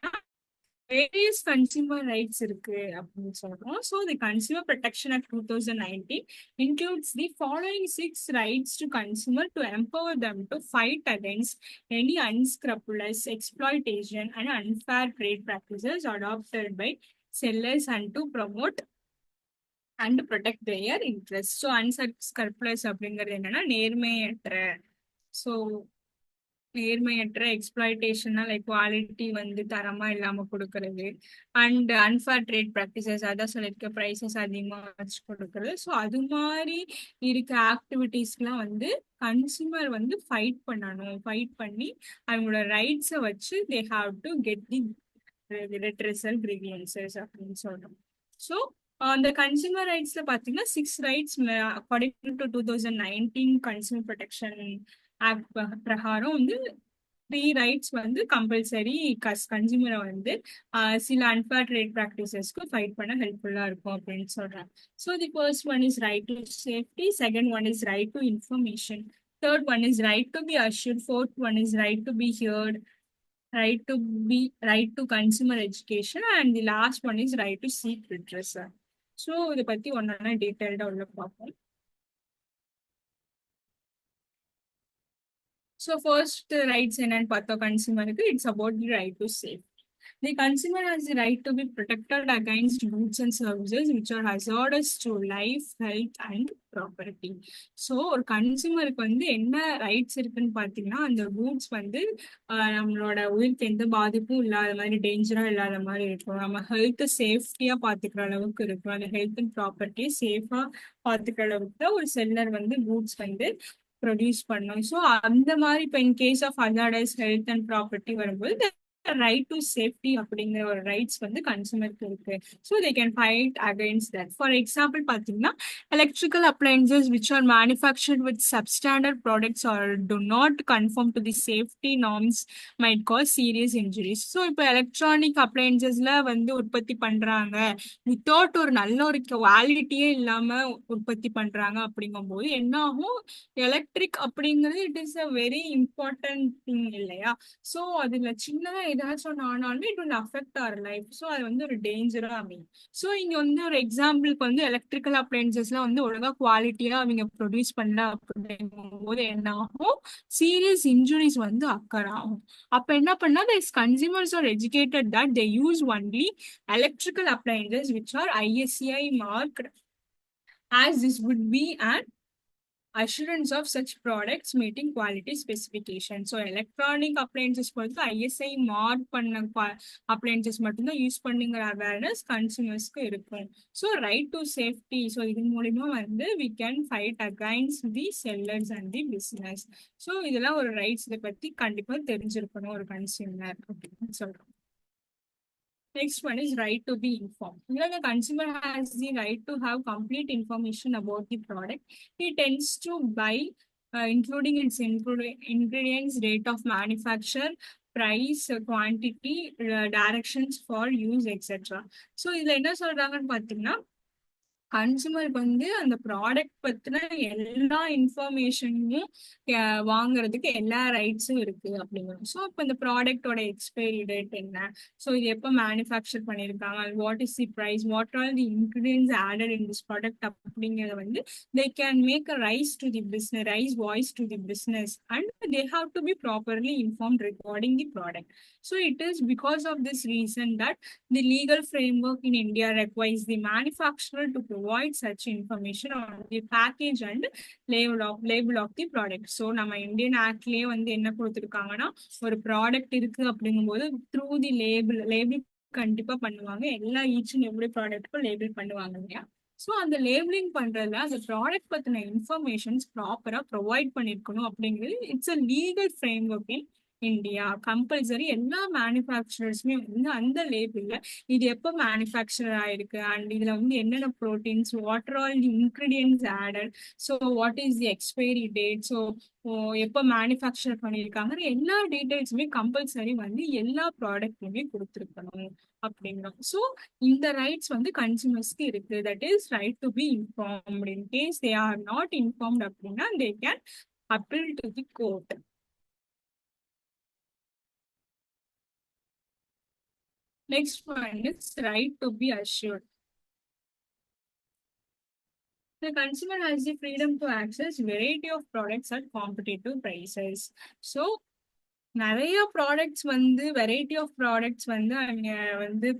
various consumer rights இருக்கு அப்படின்னு சொல்றோம். So the Consumer Protection Act 2019 includes the following 6 rights to consumer to empower them to fight against any unscrupulous exploitation and unfair trade practices adopted by sellers and to promote and protect their interest. So unscrupulous அப்படிங்கிறது என்னன்னா நேர்மையற்ற, ஸோ நேர்மையற்ற எக்ஸ்பிளாய்டேஷனா லைக் குவாலிட்டி வந்து தரமா இல்லாம கொடுக்கறது, அண்ட் அன்ஃபேர் ட்ரேட் ப்ராக்டிசஸ், அதான் சொல்லியிருக்க ப்ரைசஸ் அதிகமாக வச்சு கொடுக்கறது. ஸோ அது மாதிரி இருக்க ஆக்டிவிட்டீஸ்லாம் வந்து கன்சூமர் வந்து ஃபைட் பண்ணணும். ஃபைட் பண்ணி அவங்களோட ரைட்ஸை வச்சு தே have to get the redressal grievances அப்படின்னு சொல்றோம். ஸோ அந்த கன்சூமர் ரைட்ஸ்ல பாத்தீங்கன்னா 6 rights according to 2019 consumer protection act பிரகாரம் வந்து 3 ரைட்ஸ் வந்து கம்பல்சரி கன்சூமரை வந்து சில அன்ஃபேர் ட்ரேட் ப்ராக்டிசஸ்க்கு ஃபைட் பண்ண ஹெல்ப்ஃபுல்லா இருக்கும் அப்படின்னு சொல்றாங்க. So the first one is right to safety, second one is right to information, third one is right to be assured, fourth one is right to be heard, right to consumer education, and the last one is right to seek redressal. So இதை பத்தி ஒன்னா டீடைல்டா உள்ள பார்ப்போம். So first rights என்னன்னு பார்த்தோம் கன்சூமருக்கு, it's about the right to safe. The consumer has the right to be protected against goods and services which are hazardous to life, health and property. So ஒரு கன்சூமருக்கு வந்து என்ன ரைட்ஸ் இருக்குன்னு பார்த்தீங்கன்னா, அந்த கூட்ஸ் வந்து நம்மளோட உயிருக்கு எந்த பாதிப்பும் இல்லாத மாதிரி, டேஞ்சரா இல்லாத மாதிரி இருக்கும், நம்ம ஹெல்த் சேஃப்டியா பார்த்துக்கிற அளவுக்கு இருக்கும், அந்த ஹெல்த் அண்ட் ப்ராப்பர்ட்டியை சேஃபா பார்த்துக்கிற அளவுக்கு தான் ஒரு செல்லர் வந்து கூட்ஸ் வந்து ப்ரொடியூஸ் பண்ணும். ஸோ அந்த மாதிரி இப்போ in case of hazardous health and property வரும்போது ரைட் டு சேஃப்டி அப்படிங்கிற ஒரு ரைட்ஸ் வந்து கன்சூமருக்கு இருக்கு. So they can fight against that. For example பார்த்தீங்கன்னா, electrical appliances which are manufactured with substandard products or do not conform to the safety norms might cause serious injuries. So இப்போ எலக்ட்ரானிக் அப்ளையன்சஸ்ல வந்து உற்பத்தி பண்றாங்க வித்தவுட் ஒரு நல்ல ஒரு குவாலிட்டியே இல்லாம உற்பத்தி பண்றாங்க அப்படிங்கும்போது என்ன ஆகும்? எலக்ட்ரிக் அப்படிங்கிறது it is a very important thing இல்லையா? ஸோ அதுல சின்னதா ஏதாச்சும் ஒன்று ஆனாலுமே it will affect our life. So அது வந்து ஒரு டேஞ்சரா அமையும். ஸோ இங்க வந்து ஒரு எக்ஸாம்பிளுக்கு வந்து எலக்ட்ரிக்கல் அப்ளையன்சஸ்லாம் வந்து ஒழுங்கா குவாலிட்டியா அவங்க ப்ரொடியூஸ் பண்ணல அப்படிங்கும் போது என்ன ஆகும்? சீரியஸ் இன்ஜுரிஸ் வந்து அக்கர் ஆகும். அப்ப என்ன பண்ணா consumers R educated that they use only electrical appliances which are ISCI marked, as this would be an assurance of such products meeting quality specifications. So electronic appliances பொறுத்து ISI mark பண்ண appliances மட்டும்தான் யூஸ் பண்ணுங்கிற அவேர்னஸ் கன்சூமர்ஸ்க்கு இருக்கும். So right to safety, so இது மூலியமா வந்து we can fight against the sellers and the business. So இதெல்லாம் ஒரு ரைட்ஸ் இதை பத்தி கண்டிப்பா தெரிஞ்சிருக்கணும் ஒரு கன்சியூமர் அப்படின்னு சொல்றோம். Next one is right to be informed. Here the consumer has the right to have complete information about the product. He tends to buy, including its ingredients, date of manufacture, price, quantity, directions for use, etc. So இதுல என்ன சொல்றாங்கன்னு பாத்தீங்கன்னா, கன்சூமருக்கு வந்து அந்த ப்ராடக்ட் பத்தின எல்லா இன்ஃபர்மேஷனும் வாங்குறதுக்கு எல்லா ரைட்ஸும் இருக்கு அப்படிங்கிறோம். ஸோ இப்போ இந்த ப்ராடக்டோட எக்ஸ்பைரி டேட் என்ன, ஸோ இது எப்போ மேனுஃபேக்சர் பண்ணியிருக்காங்க, what is the price, what are the ingredients added in this product அப்படிங்கிறத வந்து they can make a raise to the business, raise voice to the business, and they have to be properly informed regarding the product. So it is because of this reason that the legal framework in India requires the manufacturer to provide such information on the package and label of the product. So நம்ம இந்தியன் ஆக்ட்லயே வந்து என்ன கொடுத்துருக்காங்கன்னா, ஒரு ப்ராடக்ட் இருக்கு அப்படிங்கும்போது த்ரூ தி லேபிள் கண்டிப்பா பண்ணுவாங்க. எல்லா ஈச் அண்ட் எவ்ரி ப்ராடக்ட்க்கும் லேபிள் பண்ணுவாங்க இல்லையா? ஸோ அந்த லேபிளிங் பண்றதுல அந்த ப்ராடக்ட் பத்தின இன்ஃபர்மேஷன்ஸ் ப்ராப்பரா ப்ரொவைட் பண்ணிருக்கணும் அப்படிங்கிறது it's a legal framework in India. Compulsory எல்லா மேனுஃபேக்சரர்ஸுமே வந்து அந்த லேபிள்ல இது எப்போ மேனுஃபேக்சர் ஆயிருக்கு அண்ட் இதுல வந்து என்னென்ன proteins, what are all the ingredients added, so what is the expiry date, so எப்போ மேனுஃபேக்சர் பண்ணியிருக்காங்க, எல்லா டீடைல்ஸுமே கம்பல்சரி வந்து எல்லா ப்ராடக்ட்லுமே கொடுத்துருக்கணும் அப்படிங்கிறோம். ஸோ இந்த ரைட்ஸ் வந்து கன்சூமர்ஸ்க்கு இருக்கு. That is right to be informed. In case they are not informed அப்படின்னா they can appeal to the court. Next one is right to be assured. The consumer has the freedom to access variety of products at competitive prices. So நிறைய ப்ராடக்ட்ஸ் வந்து வெரைட்டி ஆஃப் ப்ராடக்ட்ஸ் வந்து அவங்க வந்து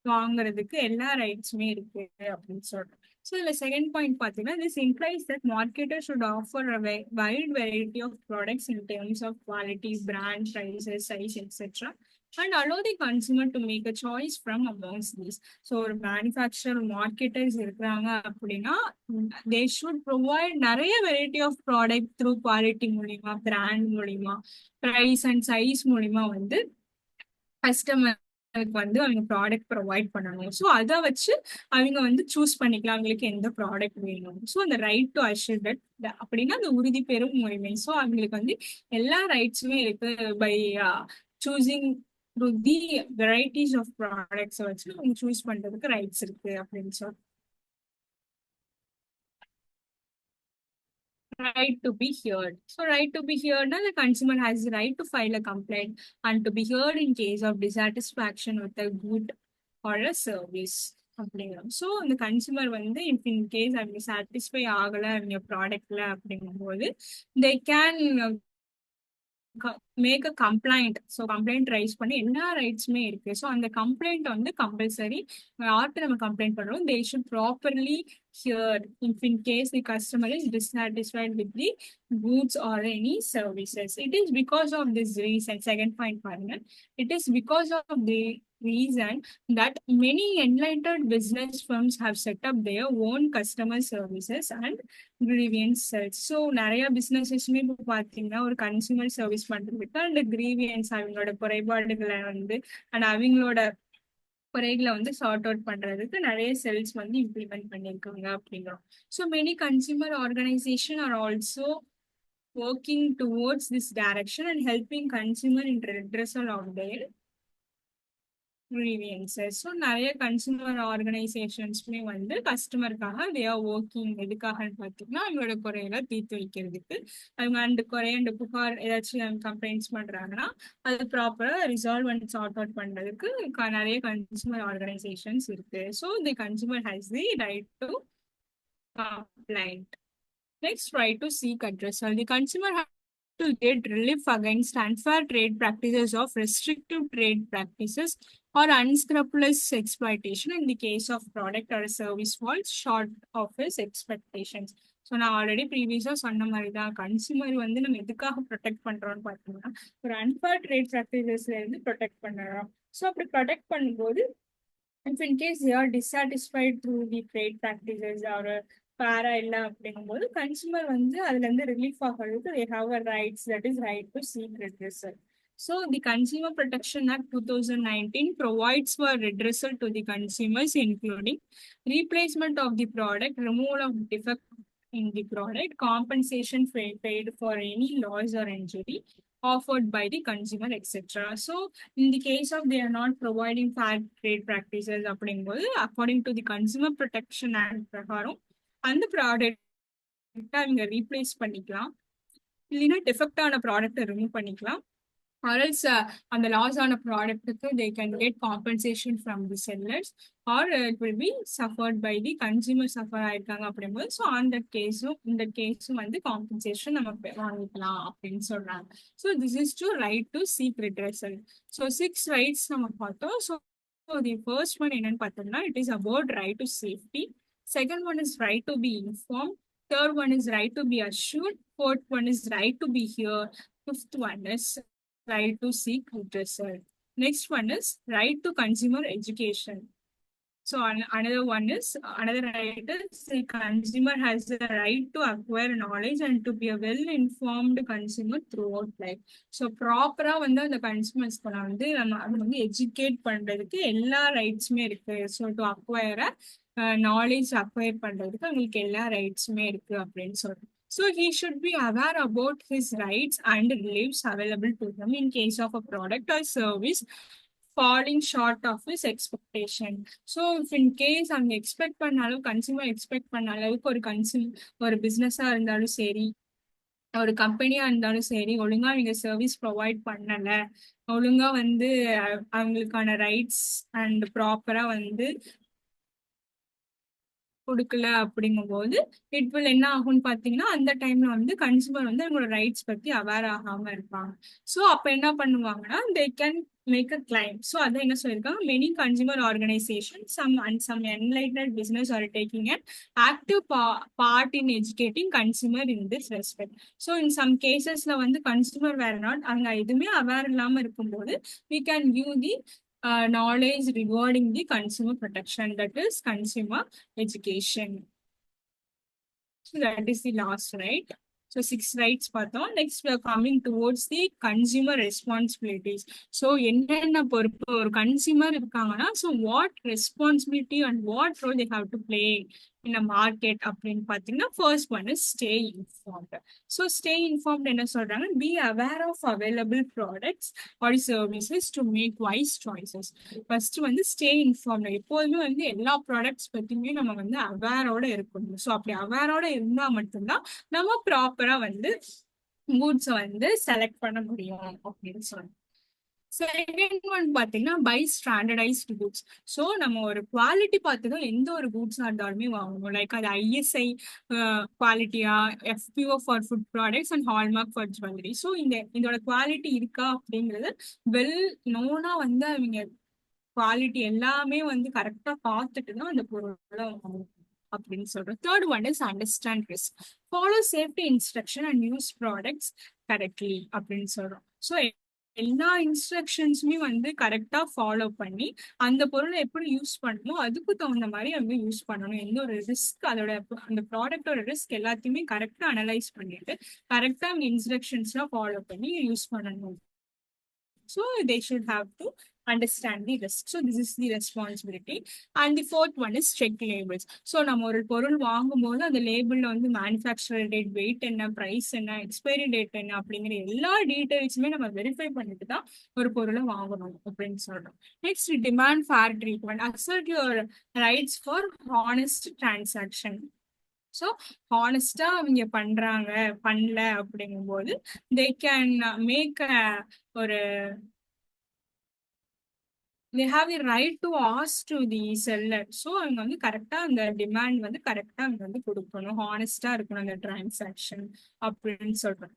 வாங்குறதுக்கு எல்லா ரைட்ஸுமே இருக்கு அப்படின்னு சொல்றோம். ஸோ இதில் செகண்ட் பாயிண்ட் பார்த்தீங்கன்னா, this implies that marketer should offer a wide variety of products in terms of quality, brand, prices, size, etcetera, and allow the consumer to make a choice from amongst these. So ஒரு மேனுஃபேக்சர் மார்க்கெட்டர்ஸ் இருக்கிறாங்க அப்படின்னா they should provide நிறைய variety of product through quality மூலியமா, பிராண்ட் மூலியமா, ப்ரைஸ் அண்ட் சைஸ் மூலியமா வந்து கஸ்டமருக்கு வந்து அவங்க ப்ராடக்ட் ப்ரொவைட் பண்ணணும். ஸோ அதை வச்சு அவங்க வந்து சூஸ் பண்ணிக்கலாம் அவங்களுக்கு எந்த ப்ராடக்ட் வேணும். ஸோ அந்த ரைட் டு அஷ்யூர் தட் அப்படின்னா அந்த உறுதி பெறும் உரிமை. ஸோ அவங்களுக்கு வந்து எல்லா ரைட்ஸுமே இருக்கு by choosing through the varieties of products வச்சு அவங்க சூஸ் பண்றதுக்கு ரைட்ஸ் இருக்கு அப்படின்னு சொல்லி. Right to be heard. So right to be heard, now the consumer has the right to file a complaint and to be heard in case of dissatisfaction with a good or a service. அப்படிங்கிறோம். ஸோ அந்த கன்சூமர் வந்து இஃப் இன் கேஸ் அவங்க சாட்டிஸ்ஃபை ஆகலை அவங்க ப்ராடக்ட்ல அப்படிங்கும்போது they can make a complaint. So complaint raise பண்ணி எல்லா ரைட்ஸுமே இருக்கு. ஸோ அந்த கம்ப்ளைண்ட் வந்து கம்பல்சரி யார்கிட்ட நம்ம கம்ப்ளைண்ட் பண்றோம், they should properly hear if in case the customer is dissatisfied with the goods or any services. It is because of this reason, second point பாருங்க, it is because of the reason that many enlightened business firms have set up their own customer services and grievance cells. So நிறைய பிசினஸஸ்மே இப்போ பார்த்தீங்கன்னா ஒரு கன்சூமர் சர்வீஸ் பண்றதுக்கு பண்றதுக்கு அண்ட் கிரீவியன்ஸ் அவங்களோட குறைபாடுகளை வந்து அண்ட் அவங்களோட குறைகளை வந்து சார்ட் அவுட் பண்றதுக்கு நிறைய செல்ஸ் வந்து இம்ப்ளிமெண்ட் பண்ணியிருக்காங்க அப்படிங்கிறோம். So many consumer organisation are also working towards this direction and helping consumer in redressal of their grievances. So நிறைய கன்சூமர் ஆர்கனைசேஷன்ஸ்மே வந்து கஸ்டமருக்காக தே ஆர் ஒர்க்கிங். எதுக்காகன்னு பார்த்தீங்கன்னா அவங்களோட குறைகளை தீர்த்து வைக்கிறதுக்கு. அவங்க அந்த குறை அந்த புகார் ஏதாச்சும் கம்ப்ளைண்ட்ஸ் பண்றாங்கன்னா அது ப்ராப்பரா ரிசால்வ் அண்ட் சார்ட் அவுட் பண்றதுக்கு நிறைய கன்சூமர் ஆர்கனைசேஷன்ஸ் இருக்கு. So the consumer has the right to complaint. Next, right to seek addressal. The consumer has to get relief against unfair trade practices of restrictive trade practices or unscrupulous exploitation in the case of product or service falls short of his expectations. So நான் ஆல்ரெடி ப்ரீவியஸாக சொன்ன மாதிரி தான் கன்சியூமர் வந்து நம்ம எதுக்காக ப்ரொடெக்ட் பண்ணுறோம்னு பார்த்தீங்கன்னா ஒரு அன்ஃபேர் ட்ரேட் ப்ராக்டிசஸ்ல இருந்து ப்ரொடெக்ட் பண்ணுறோம். ஸோ அப்படி ப்ரொடெக்ட் பண்ணும்போது if in case they are dissatisfied through the trade practices or ஃபேரா இல்லை அப்படிங்கும்போது கன்சூமர் வந்து அதுல இருந்து ரிலீஃப் ஆகிறதுக்கு they have a rights, that is right to seek redressal. So the Consumer Protection Act 2019 provides for redressal to the consumers, including replacement of the product, removal of defect in the product, compensation paid for any loss or injury offered by the consumer, etc. So in the case of they are not providing fair trade practices அப்படிங்கும்போது according to the Consumer Protection Act பிரகாரம் அந்த ப்ராடக்ட் அவங்க ரீப்ளேஸ் பண்ணிக்கலாம், இல்லைன்னா டிஃபெக்ட் ஆன ப்ராடக்ட்டை ரிமூவ் பண்ணிக்கலாம். ஆர்எல்ஸ் அந்த லாஸ் ஆன ப்ராடக்ட்டுக்கு they can get compensation from the sellers or it will be suffered by the consumer suffer ஆயிருக்காங்க அப்படிங்கும்போது ஸோ அந்த கேஸும் இந்த கேஸும் வந்து காம்பன்சேஷன் நம்ம வாங்கிக்கலாம் அப்படின்னு சொல்றாங்க. So this is to right to seek redressal. So 6 rights நம்ம பார்த்தோம். ஸோ தி ஃபர்ஸ்ட் ஒன் என்னன்னு பார்த்தோம்னா it is about right to safety. Second one is right to be informed. Third one is right to be assured. Fourth one is right to be heard. Fifth one is right to seek redressal. Next one is right to consumer education. So another one is another right is the consumer has the right to acquire knowledge and to be a well-informed consumer throughout life. So ப்ராப்பரா வந்து அந்த கன்சூமர்ஸ்க்கு வந்து நம்ம அதை வந்து எஜுகேட் பண்றதுக்கு எல்லா ரைட்ஸுமே இருக்கு. So to acquire knowledge acquire பண்றதுக்கு அவங்களுக்கு எல்லா ரைட்ஸுமே இருக்கு அப்படின்னு சொல்றோம். So he should be aware about his rights and reliefs available to him in case of a product or service falling short of his expectation. So if in case அவங்க எக்ஸ்பெக்ட் பண்ண அளவு கன்சியூமர் எக்ஸ்பெக்ட் பண்ண அளவுக்கு ஒரு பிஸ்னஸா இருந்தாலும் சரி ஒரு கம்பெனியா இருந்தாலும் சரி ஒழுங்கா அவங்க சர்வீஸ் ப்ரொவைட் பண்ணல, ஒழுங்கா வந்து அவங்களுக்கான ரைட்ஸ் அண்ட் ப்ராப்பரா வந்து கொடுக்கல அப்படிங்கும்போது இட் வில் என்ன ஆகும்னு பாத்தீங்கன்னா அந்த டைம்ல வந்து கன்சூமர் வந்து அவங்களோட ரைட்ஸ் பத்தி அவேர் ஆகாம இருப்பாங்க. ஸோ அப்ப என்ன பண்ணுவாங்கன்னா they can make a claim. So அதான் என்ன சொல்லியிருக்காங்க, many consumer organisation some enlightened business are taking an active part in educating consumer in this respect. So in some casesல வந்து கன்சூமர் வேற நாட் அவங்க எதுவுமே அவேர் இல்லாம இருக்கும்போது we can give the knowledge regarding the consumer protection, that is consumer education. So that is the last right. So 6 rights பார்த்தோம். Next we are coming towards the consumer responsibilities. So என்னென்ன பொறுப்பு ஒரு கன்சியூமர் இருக்காங்கன்னா so what responsibility and what role they have to play in a market அப்படின்னு பார்த்தீங்கன்னா first one is stay informed. So stay informed என்ன சொல்றாங்க, be aware of available products or services to make wise choices. First வந்து stay informed. எப்போதுமே வந்து எல்லா ப்ராடக்ட்ஸ் பத்தியுமே நம்ம வந்து அவேரோட இருக்கணும். ஸோ அப்படி அவேரோட இருந்தா மட்டும்தான் நம்ம ப்ராப்பரா வந்து கூட்ஸை வந்து செலக்ட் பண்ண முடியும் அப்படின்னு சொல்றோம். செகண்ட் ஒன் பார்த்தீங்கன்னா பை ஸ்டாண்டர்டைஸ்டு குட்ஸ். ஸோ நம்ம ஒரு குவாலிட்டி பார்த்து தான் எந்த ஒரு குட்ஸாக இருந்தாலுமே வாங்கணும். லைக் அது ஐஎஸ்ஐ குவாலிட்டியா, எஃபிஓ for food products and hallmark for jewellery. So இதோட குவாலிட்டி இருக்கா அப்படிங்கிறது வெல் நோனா வந்து அவங்க குவாலிட்டி எல்லாமே வந்து கரெக்டாக பார்த்துட்டு தான் அந்த பொருளை வாங்கணும் அப்படின்னு சொல்றோம். Third one is understand risk, follow safety instruction and use products correctly அப்படின்னு சொல்றோம். ஸோ எல்லா இன்ஸ்ட்ரக்ஷன்ஸுமே வந்து கரெக்டா ஃபாலோ பண்ணி அந்த பொருளை எப்படி யூஸ் பண்ணணுமோ அதுக்கு தகுந்த மாதிரி அவங்க யூஸ் பண்ணணும். எந்த ஒரு ரிஸ்க் அதோட அந்த ப்ராடக்டோட ரிஸ்க் எல்லாத்தையுமே கரெக்டா அனலைஸ் பண்ணிட்டு கரெக்டா அவங்க இன்ஸ்ட்ரக்ஷன்ஸ்லாம் ஃபாலோ பண்ணி யூஸ் பண்ணணும். So they should have to understand the risk. So this is the responsibility. And the fourth one is check labels. So நம்ம ஒரு பொருள் வாங்கும்போது அந்த லேபிள்ல வந்து மேனுஃபேக்சரர் டேட், வெயிட் என்ன, பிரைஸ் என்ன, எக்ஸ்பைரி டேட் என்ன அப்படிங்கிற எல்லா டீடைல்ஸுமே நம்ம வெரிஃபை பண்ணிட்டு தான் ஒரு பொருளை வாங்கணும் அப்படின்னு சொல்றோம். Next, demand fair treatment. Assert your rights for honest transaction. So ஹானஸ்டா அவங்க பண்றாங்க, பண்ணல அப்படிங்கும்போது தே கேன் மேக் ஒரு they have the right to ask to the seller. So அவங்க வந்து கரெக்டா அந்த டிமாண்ட் வந்து கரெக்டா அவங்க வந்து கொடுக்கணும், ஹானஸ்டா இருக்கணும் அந்த டிரான்சாக்ஷன் அப்படின்னு சொல்றேன்.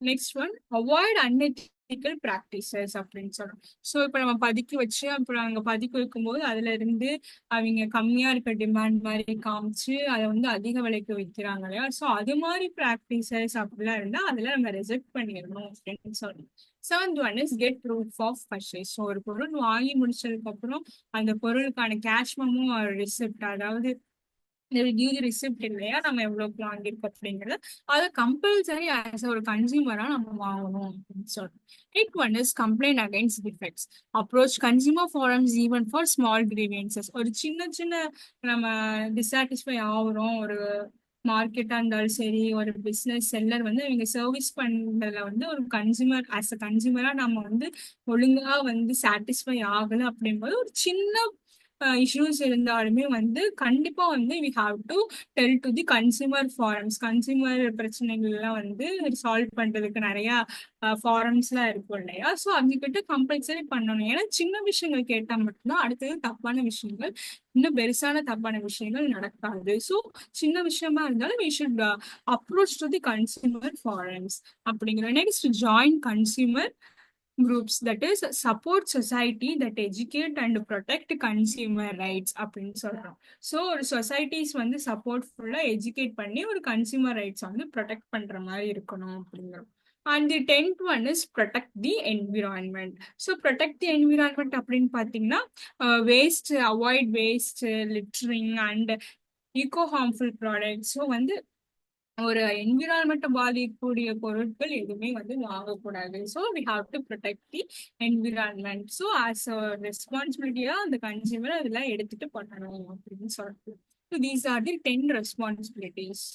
Next one, avoid unethical practices அப்படின்னு சொல்றோம். ஸோ இப்போ நம்ம பதுக்கி வச்சு அப்புறம் அங்கே பதுக்கி வைக்கும்போது அதுல இருந்து அவங்க கம்மியா இருக்க டிமாண்ட் மாதிரி காமிச்சு அதை வந்து அதிக விலைக்கு விற்கிறாங்க இல்லையா? ஸோ அது மாதிரி ப்ராக்டிசஸ் அப்படிலாம் இருந்தா அதில் நம்ம ரிஜெக்ட் பண்ணிடணும் அப்படின்னு சொல்றோம். Seventh one is get proof of purchase. So ஒரு பொருள் வாங்கி முடிச்சதுக்கு அப்புறம் அந்த பொருளுக்கான கேஷ் மெமோ ரிசிப்ட், அதாவது ரிசிப்ட் இல்லையா, நம்ம எவ்வளவு வாங்கியிருக்கோம் அப்படிங்கறது அதை கம்பல்சரி ஆஸ் ஒரு கன்சியூமரா நம்ம வாங்கணும் அப்படின்னு சொல்றோம். Eight one is complaint against defects. Approach consumer forums even for small grievances. ஒரு சின்ன சின்ன நம்ம டிசாட்டிஸ்ஃபை ஆகுறோம், ஒரு மார்க்கெட்டா இருந்தாலும் சரி, ஒரு பிசினஸ் செல்லர் வந்து இவங்க சர்வீஸ் பண்றதுல வந்து ஒரு கன்சியூமர் ஆஸ் அ கன்சியூமரா நம்ம வந்து ஒழுங்கா வந்து சாட்டிஸ்ஃபை ஆகல அப்படிங்கும்போது ஒரு சின்ன இஷ்யூஸ் இருந்தாலுமே வந்து கண்டிப்பா வந்து we have to tell to the consumer forums. Consumer பிரச்சனைகள் எல்லாம் வந்து சால்வ் பண்றதுக்கு நிறைய ஃபாரம்ஸ் எல்லாம் இருக்கும் இல்லையா? ஸோ அவங்க கிட்ட கம்பல்சரி பண்ணணும். ஏன்னா சின்ன விஷயங்கள் கேட்டா மட்டும்தான் அடுத்தது தப்பான விஷயங்கள், இன்னும் பெருசான தப்பான விஷயங்கள் நடக்காது. ஸோ சின்ன விஷயமா இருந்தாலும் we should approach to the consumer forums அப்படிங்கிற. Next, join consumer groups, that is support society that educate and protect consumer rights அப்படின்னு சொல்றோம். ஸோ ஒரு சொசைட்டிஸ் வந்து சப்போர்ட்ஃபுல்லா எஜுகேட் பண்ணி ஒரு கன்சியூமர் ரைட்ஸ் வந்து ப்ரொடெக்ட் பண்ற மாதிரி இருக்கணும் அப்படிங்கிறோம். And the tenth one is protect the environment. So protect the environment அப்படின்னு பார்த்தீங்கன்னா waste, avoid waste, littering and eco harmful products. So வந்து ஒரு என்விரான்மெண்ட்டை பாதிக்கக்கூடிய பொருட்கள் எதுவுமே வந்து வாங்கக்கூடாது. So we have to protect the environment. So as a ரெஸ்பான்சிபிலிட்டியா அந்த கன்சியூமர் அதெல்லாம் எடுத்துட்டு பண்ணணும் அப்படின்னு சொல்லிட்டு. So these are the 10 responsibilities.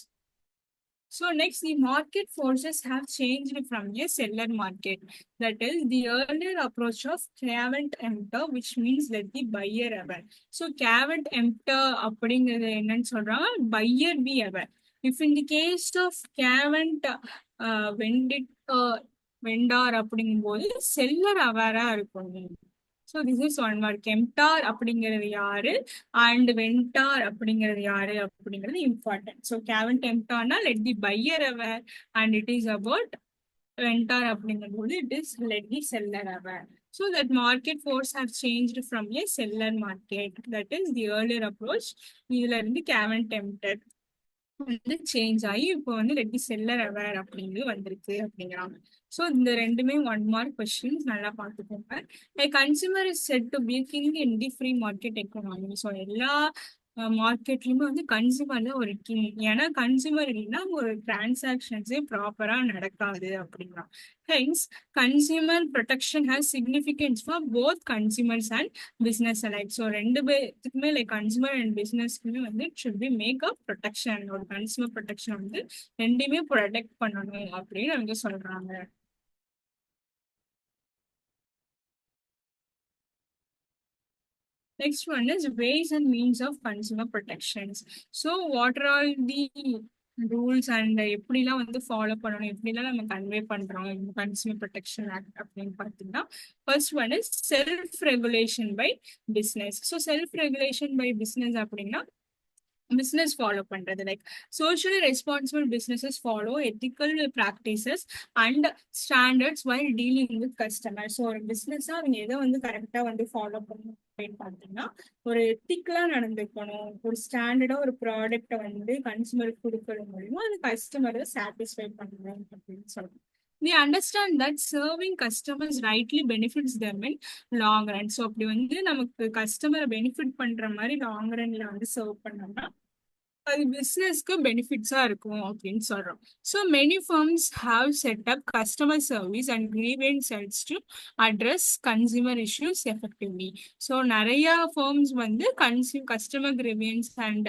So next, the market forces have changed from a seller market. That is the earlier approach of cave and emptor, which means let the buyer aware. So cave and emptor அப்படிங்கிறது என்னன்னு சொல்றாங்க, buyer be aware. If in the case of cave and vendor அப்படிங்கும்போது செல்லர் அவேரா இருக்கணும். So this is one mark. Emptor அப்படிங்கிறது யாரு அண்ட் வென்டார் அப்படிங்கிறது யாரு அப்படிங்கிறது இம்பார்ட்டன்ட். ஸோ கேவன் எம்டார்னா let the buyer aware and it is about vendor அப்படிங்கும்போது it is let the seller aware. So that market force have changed from a seller market, that is the earlier approach. இதுல இருந்து கேவன் டெம்டர் வந்து சேஞ்ச் ஆகி இப்போ வந்து லெட் தி செல்லர் அவேர் அப்படிங்கிறது வந்திருக்கு அப்படிங்கிறாங்க. ஸோ இந்த ரெண்டுமே 1 மார்க் கொஸ்டின்ஸ், நல்லா பார்த்துக்கோங்க. Consumer is said to be king in the free market economy. So எல்லா மார்க்கெட்லயுமே வந்து கன்சியூமர் தான் ஒரு கிங். ஏன்னா கன்சியூமர் இல்லைன்னா ஒரு டிரான்சாக்ஷன்ஸே ப்ராப்பரா நடக்காது அப்படின்னா. Hence consumer protection has significance for both consumers and business alike. So ரெண்டு பேருக்குமே லைக் கன்சியூமர் அண்ட் பிஸ்னஸ்க்குமே வந்து should be make a protection. ஒரு கன்சியூமர் ப்ரொடெக்ஷன் வந்து ரெண்டுமே ப்ரொடெக்ட் பண்ணணும் அப்படின்னு வந்து சொல்றாங்க. Next one is ways and means of consumer protections. So what are all the rules and எப்படிலாம் வந்து ஃபாலோ பண்ணணும், எப்படிலாம் நம்ம கன்வே பண்றோம் கன்சியூமர் ப்ரொடெக்ஷன் ஆக்ட் அப்படின்னு பார்த்தீங்கன்னா, first one is self regulation by business. So self regulation by business அப்படின்னா பிஸ்னஸ் ஃபாலோ பண்றது, like socially responsible businesses follow ethical practices and standards while dealing with customer. So ஒரு பிஸ்னஸா அவங்க எதை வந்து கரெக்டா வந்து ஃபாலோ பண்ணணும் அப்படின்னு பார்த்தீங்கன்னா, ஒரு எத்திக்கலா நடந்துக்கணும், ஒரு ஸ்டாண்டர்டா ஒரு ப்ராடக்டை வந்து கன்சூமருக்கு கொடுக்கறது மூலியமா அந்த கஸ்டமரை சாட்டிஸ்ஃபை பண்ணணும் அப்படின்னு சொல்றோம். We understand that serving customers rightly benefits them in long run. So அப்படி வந்து நமக்கு கஸ்டமரை பெனிஃபிட் பண்ற மாதிரி லாங் ரன்ல வந்து சர்வ் பண்ணோம்னா அது பிசினஸ்க்கு பெனிஃபிட்ஸா இருக்கும் அப்படின்னு சொல்றோம். So many firms have set up customer service and grievance cells to address consumer issues effectively. So நிறைய firms வந்து customer grievance and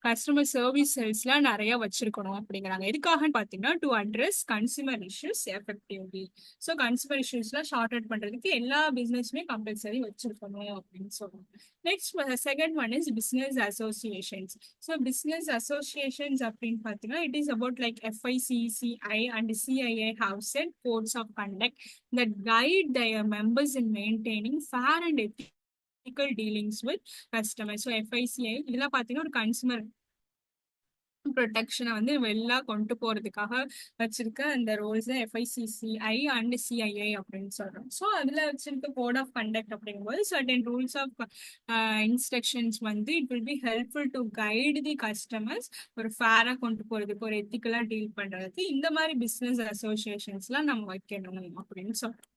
customer service செல்ஸ்லாம் நிறைய வச்சிருக்கணும் அப்படிங்கிறாங்க. எதுக்காகன்னு பார்த்தீங்கன்னா to address consumer issues effectively. So consumer இஷ்யூஸ்லாம் ஷார்ட் அவுட் பண்றதுக்கு எல்லா பிசினஸுமே கம்பல்சரி வச்சிருக்கணும் அப்படின்னு சொல்லுவாங்க. Next second one is business associations. So business associations அப்படின்னு பார்த்தீங்கன்னா it is about like FICCI and CIA have set codes of conduct that guide their members in maintaining fair and ethical dealings with customers. So FICI இதெல்லாம் பார்த்தீங்கன்னா ஒரு கன்சூமர் ப்ரொடெக்ஷனை வந்து வெளில கொண்டு போறதுக்காக வச்சிருக்க அந்த ரோல்ஸ் FICCI அண்ட் CIA அப்படின்னு சொல்றோம். ஸோ அதுல வச்சிருக்க கோட் ஆஃப் கண்டக்ட் அப்படிங்கும்போது சர்டன் ரூல்ஸ் ஆஃப் இன்ஸ்ட்ரக்ஷன்ஸ் வந்து it will be helpful to guide the customers ஒரு ஃபேரா கொண்டு போறதுக்கு ஒரு எத்திக்கலா டீல் பண்றதுக்கு இந்த மாதிரி பிசினஸ் அசோசியேஷன்ஸ்லாம் நம்ம வைக்கணும் அப்படின்னு சொல்றோம்.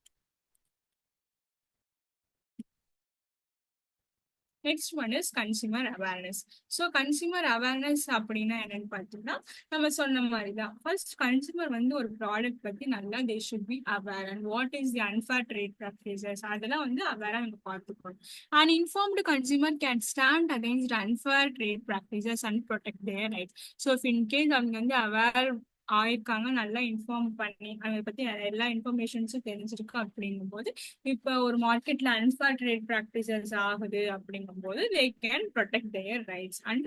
Next one is consumer awareness. So consumer awareness அப்படின்னா என்னன்னு பார்த்தீங்கன்னா நம்ம சொன்ன மாதிரி தான் ஃபர்ஸ்ட் கன்சியூமர் வந்து ஒரு ப்ராடக்ட் பற்றி நல்லா they should be aware and what is the unfair trade practices அதெல்லாம் வந்து அவேராக நம்ம பார்த்துக்கணும். And informed consumer can stand against unfair trade practices and protect there right. So if in case அவங்க வந்து அவேர் ஆயிருக்காங்க நல்லா இன்ஃபார்ம் பண்ணி அதை பத்தி எல்லா இன்ஃபர்மேஷன்ஸும் தெரிஞ்சிருக்கு அப்படிங்கும் போது இப்ப ஒரு மார்க்கெட்ல அன்ஃபேர் ட்ரேட் ப்ராக்டிசஸ் ஆகுது அப்படிங்கும் போது they can protect their rights and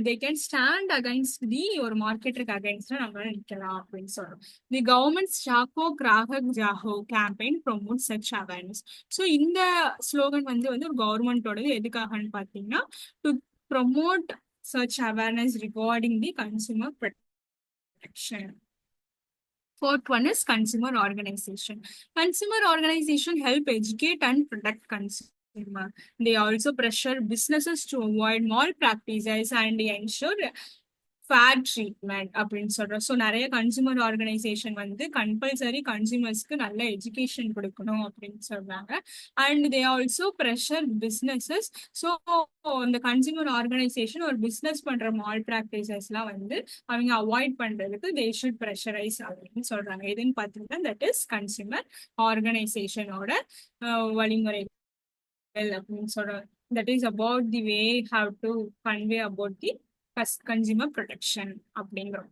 they can stand against the ஒரு மார்க்கெட்டுக்கு அகைன்ஸ்டா நம்மளால நிக்கலாம் அப்படின்னு சொல்றோம். The government Jago Grahak Jago campaign promote such awareness. So இந்த ஸ்லோகன் வந்து ஒரு கவர்மெண்டோடது எதுக்காகன்னு பார்த்தீங்கன்னா to promote such awareness regarding the consumer protection. Fourth one is consumer organization. Consumer organization help educate and protect consumer. They also pressure businesses to avoid malpractices and ensure fair treatment அப்படின்னு சொல்றோம். ஸோ நிறைய கன்சூமர் ஆர்கனைசேஷன் வந்து கம்பல்சரி கன்சூமர்ஸ்க்கு நல்ல எஜுகேஷன் கொடுக்கணும் அப்படின்னு சொல்றாங்க. And they also pressure businesses. So இந்த கன்சூமர் ஆர்கனைசேஷன் ஒரு பிஸ்னஸ் பண்ற மால் ப்ராக்டிசஸ்லாம் வந்து அவங்க அவாய்ட் பண்றதுக்கு தே ஷுட் ப்ரெஷரைஸ் அப்படின்னு சொல்றாங்க. எதுன்னு பார்த்தீங்கன்னா தட் இஸ் கன்சூமர் ஆர்கனைசேஷனோட வழிமுறைகள் அப்படின்னு சொல்றோம். That is about the way how to convey about the consumer protection அப்படிங்கிறோம்.